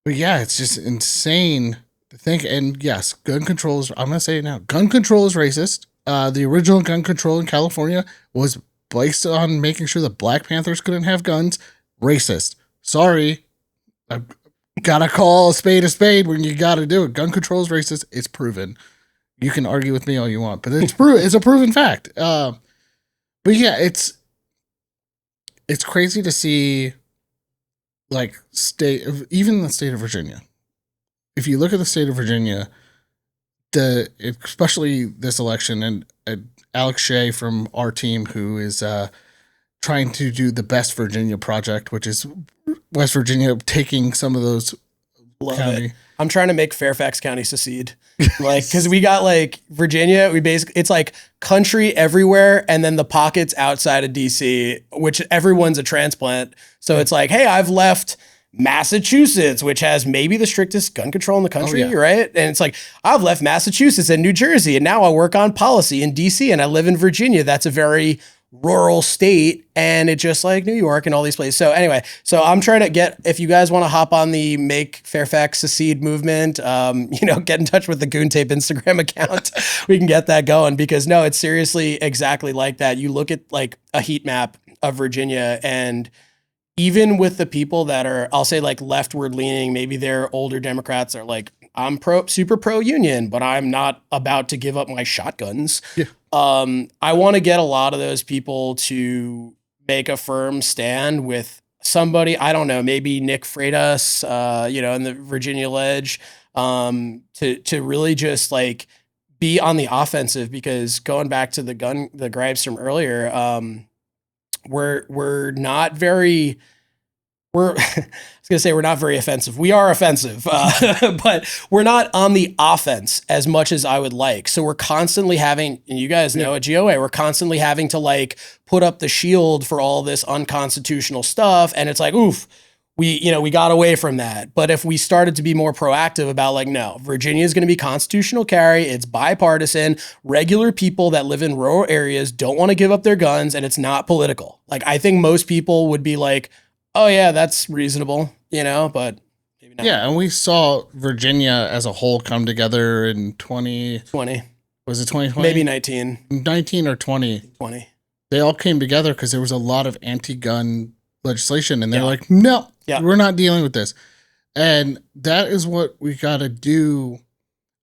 But yeah, it's just insane to think. And yes, gun control is, I'm going to say it now, gun control is racist. The original gun control in California was based on making sure that Black Panthers couldn't have guns. Racist. Sorry. I've got to call a spade when you got to do it. Gun control is racist. It's proven. You can argue with me all you want, but it's it's a proven fact. But yeah, it's crazy to see, like, even the state of Virginia. If you look at the state of Virginia, especially this election, and Alex Shea from our team, who is trying to do the Best Virginia project, which is West Virginia taking some of those. Love it. I'm trying to make Fairfax County secede. Like, because we got like Virginia, it's like country everywhere, and then the pockets outside of DC, which everyone's a transplant. So it's like, hey, I've left Massachusetts, which has maybe the strictest gun control in the country, right? And it's like, I've left Massachusetts and New Jersey, and now I work on policy in DC, and I live in Virginia. That's a very rural state, and it's just like New York and all these places. So anyway, I'm trying to get, if you guys want to hop on the Make Fairfax Secede movement, get in touch with the GoonTape Instagram account. We can get that going, because no, it's seriously exactly like that. You look at like a heat map of Virginia. And even with the people that are, I'll say like leftward leaning, maybe they're older Democrats are like, I'm super pro union, but I'm not about to give up my shotguns. Yeah. I want to get a lot of those people to make a firm stand with somebody, I don't know, maybe Nick Freitas, in the Virginia Ledge, to really just like be on the offensive, because going back to the gripes from earlier, we're not very, I was going to say we're not very offensive. We are offensive, but we're not on the offense as much as I would like. So we're constantly having, and you guys know at GOA, we're constantly having to like put up the shield for all this unconstitutional stuff. And it's like, oof, we got away from that. But if we started to be more proactive about like, no, Virginia is going to be constitutional carry. It's bipartisan. Regular people that live in rural areas don't want to give up their guns, and it's not political. Like, I think most people would be like, oh yeah, that's reasonable, but maybe not. Yeah, and we saw Virginia as a whole come together in 2020. Was it 2020? Maybe 19. 19 or 20. 20. They all came together because there was a lot of anti-gun legislation, and they're like, no, we're not dealing with this. And that is what we got to do.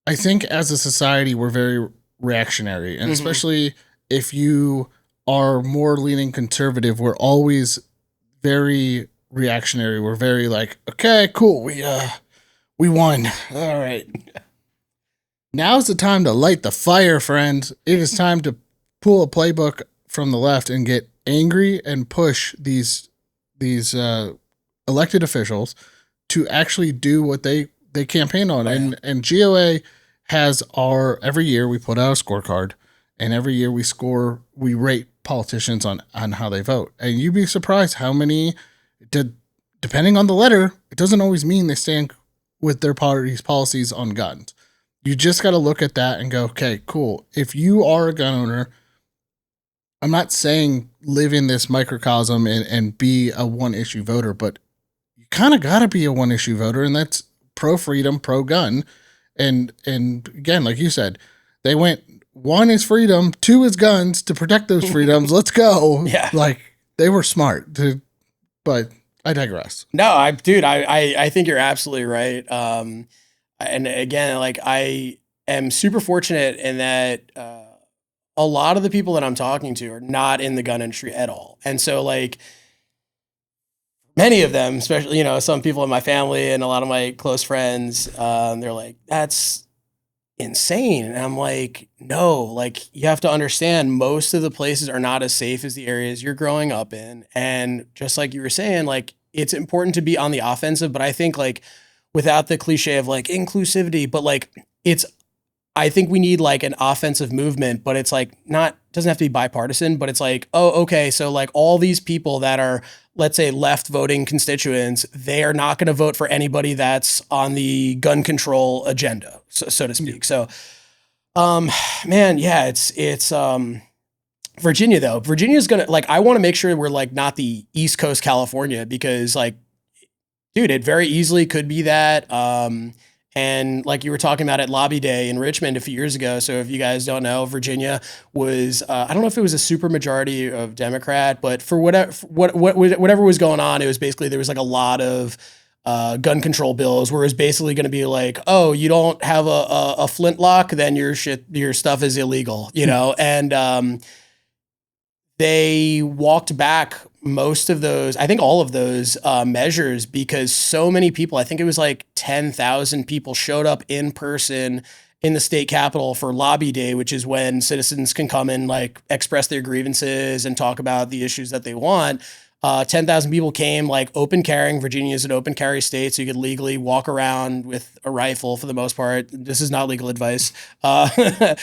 I think as a society, we're very reactionary, and especially if you are more leaning conservative, we're always very reactionary. We're very like, okay, cool. We won. All right. Now's the time to light the fire, friends. It is time to pull a playbook from the left and get angry and push these elected officials to actually do what they campaign on. And GOA has every year we put out a scorecard, and every year we rate politicians on how they vote. And you'd be surprised how many, depending on the letter, it doesn't always mean they stand with their party's policies on guns. You just got to look at that and go, okay, cool. If you are a gun owner, I'm not saying live in this microcosm and be a one issue voter, but you kind of got to be a one issue voter, and that's pro freedom, pro gun. And again, like you said, they went, 1 is freedom, 2 is guns to protect those freedoms. Let's go. Yeah. Like, they were smart, but I digress. No, I think you're absolutely right. And again, like, I am super fortunate in that, a lot of the people that I'm talking to are not in the gun industry at all. And so like many of them, especially, some people in my family and a lot of my close friends, they're like, that's insane. And I'm like, no, like, you have to understand, most of the places are not as safe as the areas you're growing up in. And just like you were saying, like, it's important to be on the offensive, but I think like without the cliche of like inclusivity, but like I think we need like an offensive movement, but it's like doesn't have to be bipartisan, but it's like, oh, okay. So like all these people that are, let's say, left voting constituents, they are not going to vote for anybody that's on the gun control agenda, so to speak. So, man, yeah, it's Virginia though. Virginia's going to, like, I want to make sure we're like not the East Coast California, because like, dude, it very easily could be that. And like you were talking about at Lobby Day in Richmond a few years ago. So if you guys don't know, Virginia was, I don't know if it was a super majority of Democrat, but for whatever was going on, it was basically, there was like a lot of gun control bills where it was basically going to be like, oh, you don't have a flintlock, then your stuff is illegal, and they walked back most of those, I think all of those measures, because so many people, I think it was like 10,000 people showed up in person in the state capitol for Lobby Day, which is when citizens can come and like express their grievances and talk about the issues that they want. 10,000 people came, like, open carrying. Virginia is an open carry state, so you could legally walk around with a rifle for the most part. This is not legal advice. But,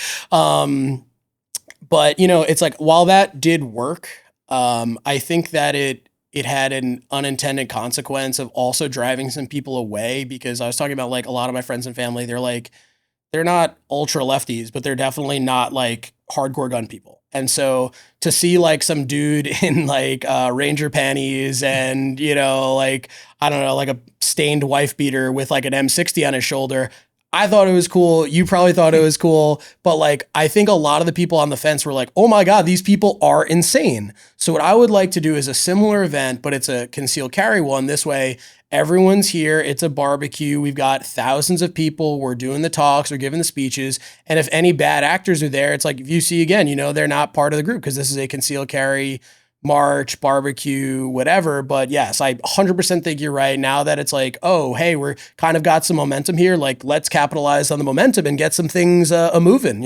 it's like, while that did work, I think that it had an unintended consequence of also driving some people away, because I was talking about like a lot of my friends and family, they're not ultra lefties, but they're definitely not like hardcore gun people. And so to see like some dude in like Ranger panties and, like, I don't know, like a stained wife beater with like an M60 on his shoulder, I thought it was cool. You probably thought it was cool. But like, I think a lot of the people on the fence were like, oh my God, these people are insane. So what I would like to do is a similar event, but it's a concealed carry one. This way, everyone's here. It's a barbecue. We've got thousands of people. We're doing the talks. We're giving the speeches. And if any bad actors are there, it's like, if you see again, they're not part of the group because this is a concealed carry march, barbecue, whatever. But yes, I 100% think you're right. Now that it's like, oh, hey, we're kind of got some momentum here. Like, let's capitalize on the momentum and get some things moving,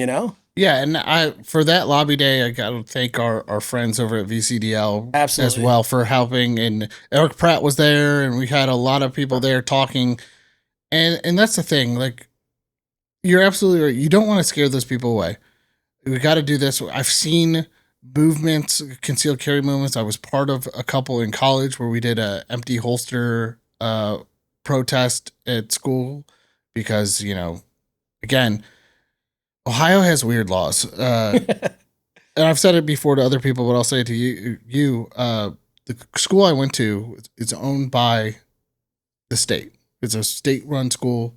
Yeah, and for that lobby day, I got to thank our friends over at VCDL Absolutely. as well for helping. And Eric Pratt was there, and we had a lot of people there talking. And that's the thing. Like, you're absolutely right. You don't want to scare those people away. We got to do this. I've seen movements, concealed carry movements. I was part of a couple in college where we did a empty holster protest at school because, again, Ohio has weird laws. And I've said it before to other people, but I'll say it to you. The school I went to is owned by the state. It's a state-run school,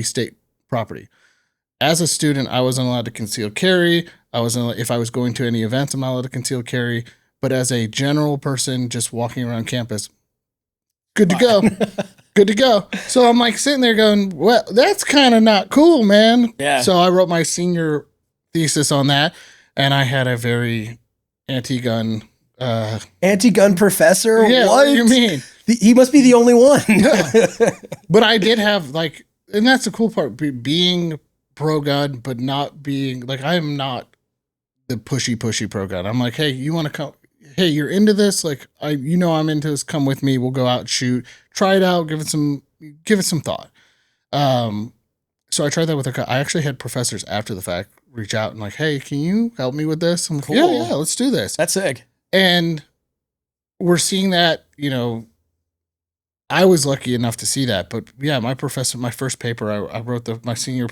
state property. As a student, I wasn't allowed to conceal carry. If I was going to any events, I'm not allowed to conceal carry. But as a general person just walking around campus, good to go. Good to go. So I'm like sitting there going, well, that's kind of not cool, man. Yeah. So I wrote my senior thesis on that, and I had a very anti-gun professor? Yeah, what do you mean? He must be the only one. But I did have and that's the cool part, being pro-gun, but not being I'm not the pushy pro-gun. I'm like, hey, you want to come? Hey, you're into this? Like, I'm into this. Come with me. We'll go out and shoot. Try it out. Give it some thought. So I tried that with I actually had professors after the fact reach out and like, hey, can you help me with this? I'm like, cool. Yeah, let's do this. That's sick. And we're seeing that, I was lucky enough to see that, but yeah, my professor, my first paper, I wrote my senior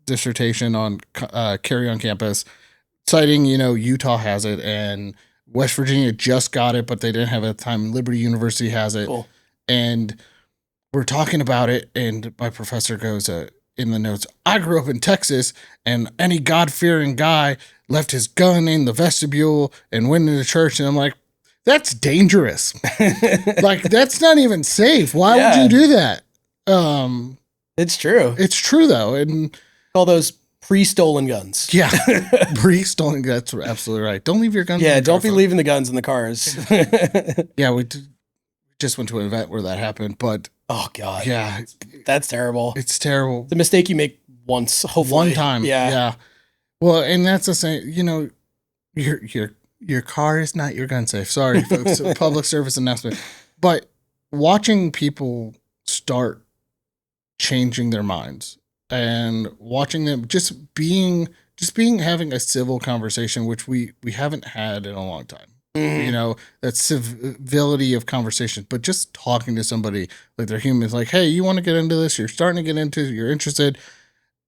dissertation on carry on campus, citing, Utah has it and West Virginia just got it, but they didn't have it at the time. Liberty University has it. Cool. And we're talking about it. And my professor goes in the notes, I grew up in Texas and any God-fearing guy left his gun in the vestibule and went into church. And I'm like, that's dangerous. That's not even safe. Why would you do that? It's true. It's true though. And all those pre-stolen guns. Yeah. Pre-stolen. That's absolutely right. Don't leave your guns. Yeah. Don't be leaving the guns in the cars. Yeah. We just went to an event where that happened, but oh God. Yeah. That's terrible. It's terrible. The mistake you make once, hopefully. One time. Yeah. Well, and that's the same, your car is not your gun safe. Sorry, folks. Public service announcement. But watching people start changing their minds and watching them just having a civil conversation, which we haven't had in a long time. Mm. That civility of conversation, but just talking to somebody like they're humans, like, hey, you want to get into this? You're starting to get into it. You're interested.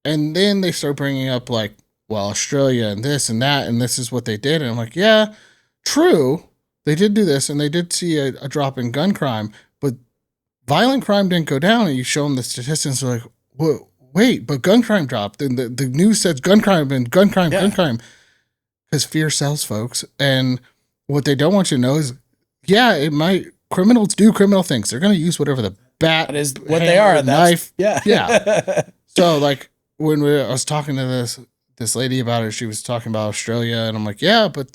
And then they start bringing up like, well, Australia and this and that, and this is what they did. And I'm like, yeah, true. They did do this and they did see a drop in gun crime, but violent crime didn't go down. And you show them the statistics, they're like, whoa, wait, but gun crime dropped. And the news says gun crime. Because fear sells, folks. And what they don't want you to know is, criminals do criminal things. They're going to use whatever the bat that is what they are. Knife. Yeah. So like when I was talking to this lady about it, she was talking about Australia, and I'm like, yeah, but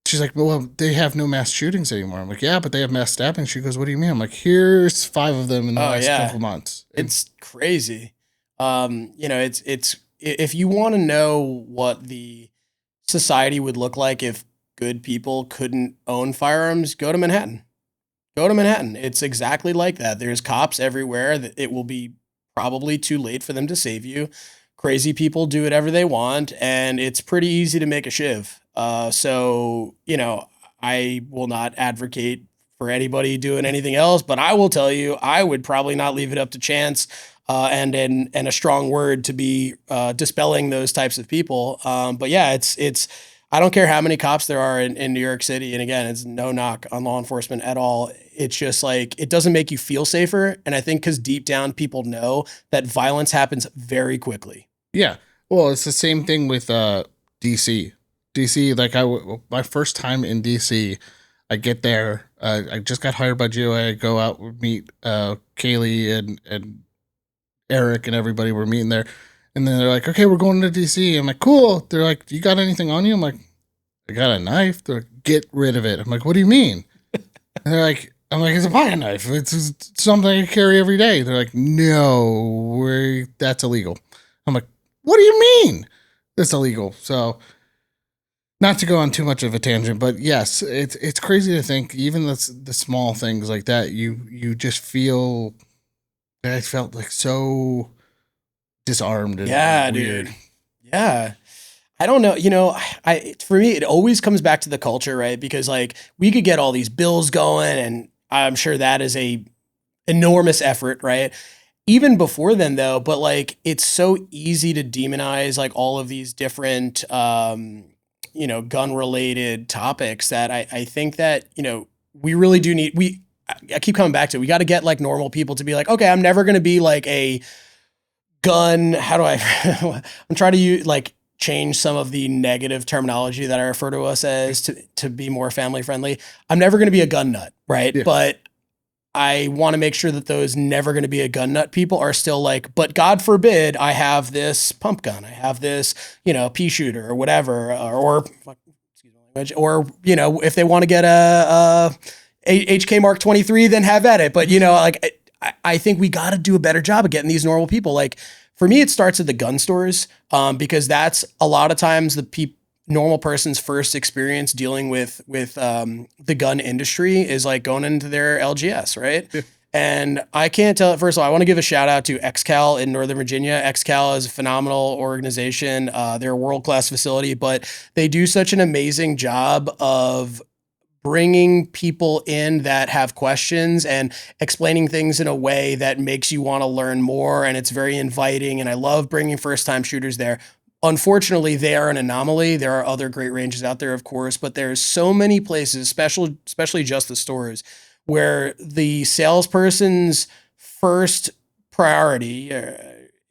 she's like, well, they have no mass shootings anymore. I'm like, yeah, but they have mass stabbings. She goes, what do you mean? I'm like, here's 5 of them in the last couple months. It's crazy. It's if you want to know what the society would look like if good people couldn't own firearms, go to Manhattan. It's exactly like that. There's cops everywhere. It will be probably too late for them to save you. Crazy people do whatever they want, and it's pretty easy to make a shiv. So, I will not advocate for anybody doing anything else, but I will tell you, I would probably not leave it up to chance and a strong word to be dispelling those types of people. But yeah, it's I don't care how many cops there are in New York City. And again, it's no knock on law enforcement at all. It's just like, it doesn't make you feel safer. And I think because deep down people know that violence happens very quickly. Yeah. Well, it's the same thing with DC. DC, like my first time in DC, I get there. I just got hired by GOA. I go out, meet Kaylee and Eric and everybody. We're meeting there. And then they're like, okay, we're going to DC. I'm like, cool. They're like, you got anything on you? I'm like, I got a knife. They're like, get rid of it. I'm like, what do you mean? And they're like, I'm like, it's a pocket knife. It's something I carry every day. They're like, no, that's illegal. I'm like, what do you mean that's illegal? So, not to go on too much of a tangent, but yes, it's crazy to think even the small things like that. You just feel. I felt like so disarmed. And weird. Dude. Yeah. I don't know. For me, it always comes back to the culture, right? Because like we could get all these bills going, and I'm sure that is a enormous effort, right? Even before then, though, but like it's so easy to demonize like all of these different, gun related topics that I think that we really do need. I keep coming back to it. We got to get like normal people to be like, okay, I'm never going to be like a gun. How do I? I'm trying to use like change some of the negative terminology that I refer to us as to be more family friendly. I'm never going to be a gun nut, right? Yeah. But I want to make sure that those never going to be a gun nut people are still like, but God forbid I have this pump gun. I have this, pea shooter or whatever, or if they want to get a HK Mark 23, then have at it. But, I think we got to do a better job of getting these normal people. Like for me, it starts at the gun stores because that's a lot of times the normal person's first experience dealing with the gun industry is like going into their LGS, right? Yeah. And I can't tell. First of all, I want to give a shout out to XCal in Northern Virginia. XCal is a phenomenal organization. They're a world-class facility, but they do such an amazing job of bringing people in that have questions and explaining things in a way that makes you want to learn more. And it's very inviting. And I love bringing first-time shooters there. Unfortunately, they are an anomaly. There are other great ranges out there, of course, but there's so many places, especially just the stores, where the salesperson's first priority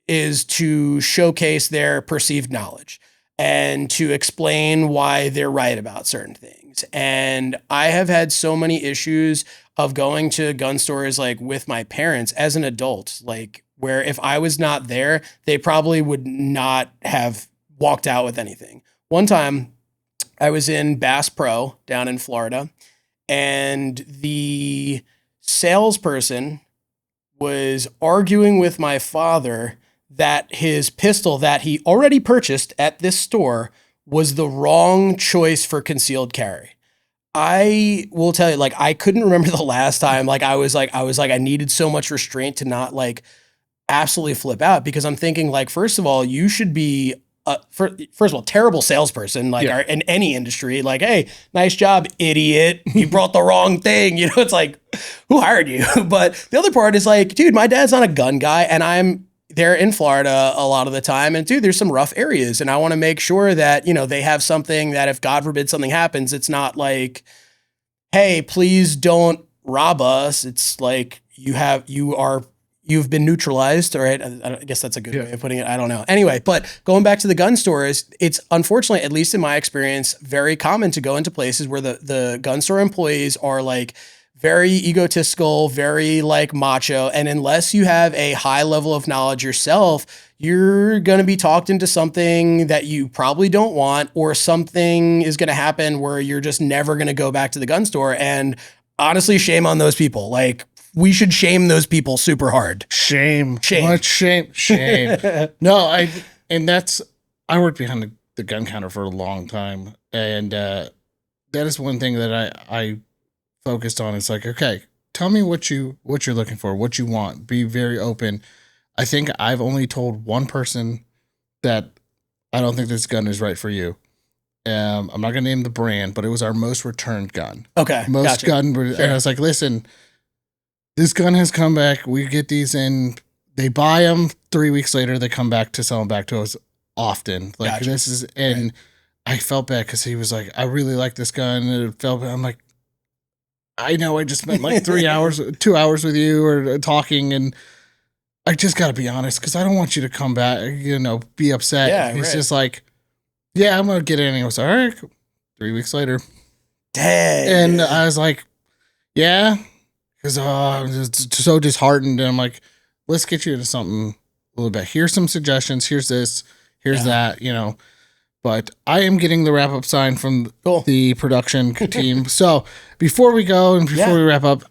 is to showcase their perceived knowledge and to explain why they're right about certain things. And I have had so many issues of going to gun stores like with my parents as an adult, like where if I was not there, they probably would not have walked out with anything. One time I was in Bass Pro down in Florida, and the salesperson was arguing with my father that his pistol that he already purchased at this store was the wrong choice for concealed carry. I will tell you, like, I couldn't remember the last time, like, I needed so much restraint to not like absolutely flip out, because I'm thinking like, first of all, you should be first of all, terrible salesperson, like in any industry, like, hey, nice job, idiot. You brought the wrong thing. It's like, who hired you? But the other part is like, dude, my dad's not a gun guy, and I'm there in Florida a lot of the time. And dude, there's some rough areas, and I want to make sure that, they have something that if God forbid something happens, it's not like, hey, please don't rob us. It's like you've been neutralized. All right. I guess that's a good way of putting it. I don't know. Anyway, but going back to the gun stores, it's unfortunately, at least in my experience, very common to go into places where the gun store employees are like very egotistical, very like macho. And unless you have a high level of knowledge yourself, you're going to be talked into something that you probably don't want, or something is going to happen where you're just never going to go back to the gun store. And honestly, shame on those people. Like, we should shame those people super hard. Shame. What shame? No, I worked behind the gun counter for a long time. And that is one thing that I focused on. It's like, okay, tell me what you're looking for, what you want. Be very open. I think I've only told one person that I don't think this gun is right for you. I'm not going to name the brand, but it was our most returned gun. Okay. Most gun. Sure. And I was like, listen, this gun has come back. We get these in. They buy them 3 weeks later. They come back to sell them back to us often. Like this is, and I felt bad because he was like, I really like this gun. And it felt bad. I'm like, I know I just spent like 2 hours with you or talking, and I just got to be honest because I don't want you to come back, be upset. Yeah, He's right. just like, yeah, I'm going to get in. And he was like, all right, 3 weeks later. Dang. And I was like, yeah, because I'm just so disheartened. And I'm like, let's get you into something a little bit. Here's some suggestions. Here's this. Here's that, But I am getting the wrap up sign from Cool. the production team. So before we go and before we wrap up,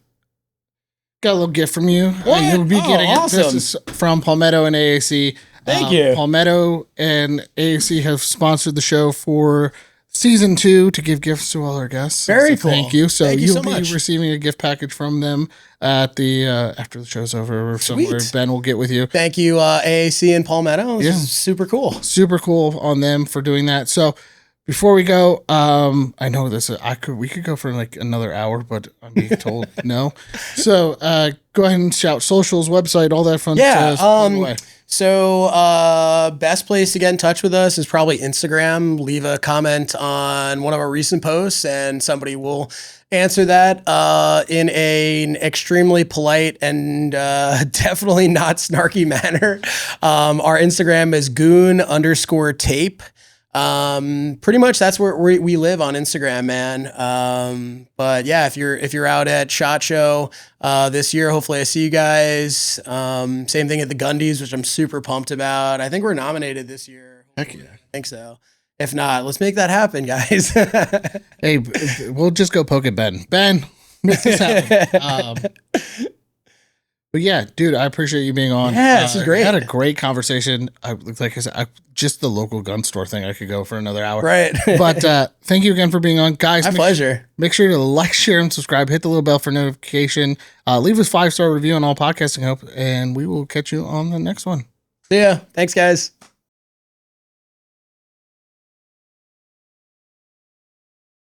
got a little gift from you. What? You'll be getting awesome. it. This is from Palmetto and AAC. Thank you. Palmetto and AAC have sponsored the show for season 2 to give gifts to all our guests. Very So cool. Thank you. So Thank you you'll so be much. receiving a gift package from them at the after the show's over or somewhere. Sweet. Ben will get with you. Thank you, AAC and Palmetto. This is super cool. Super cool on them for doing that. So before we go, I know we could go for like another hour, but I'm being told no. So go ahead and shout socials, website, all that fun stuff. So best place to get in touch with us is probably Instagram. Leave a comment on one of our recent posts and somebody will answer that in an extremely polite and definitely not snarky manner. Our Instagram is Goon_tape. Pretty much that's where we live on Instagram, man. But yeah, if you're out at SHOT Show this year, hopefully I see you guys. Same thing at the Gundies, which I'm super pumped about. I think we're nominated this year. Heck yeah. I think so. If not, let's make that happen, guys. Hey, we'll just go poke at Ben. Ben, make this happen. But yeah, dude, I appreciate you being on. Yeah, this is great. I had a great conversation. Like I said, just the local gun store thing, I could go for another hour. Right. But thank you again for being on. Guys, My pleasure. Make sure to like, share, and subscribe. Hit the little bell for notification. Leave us 5-star review on all podcasting help, and we will catch you on the next one. See ya. Thanks, guys.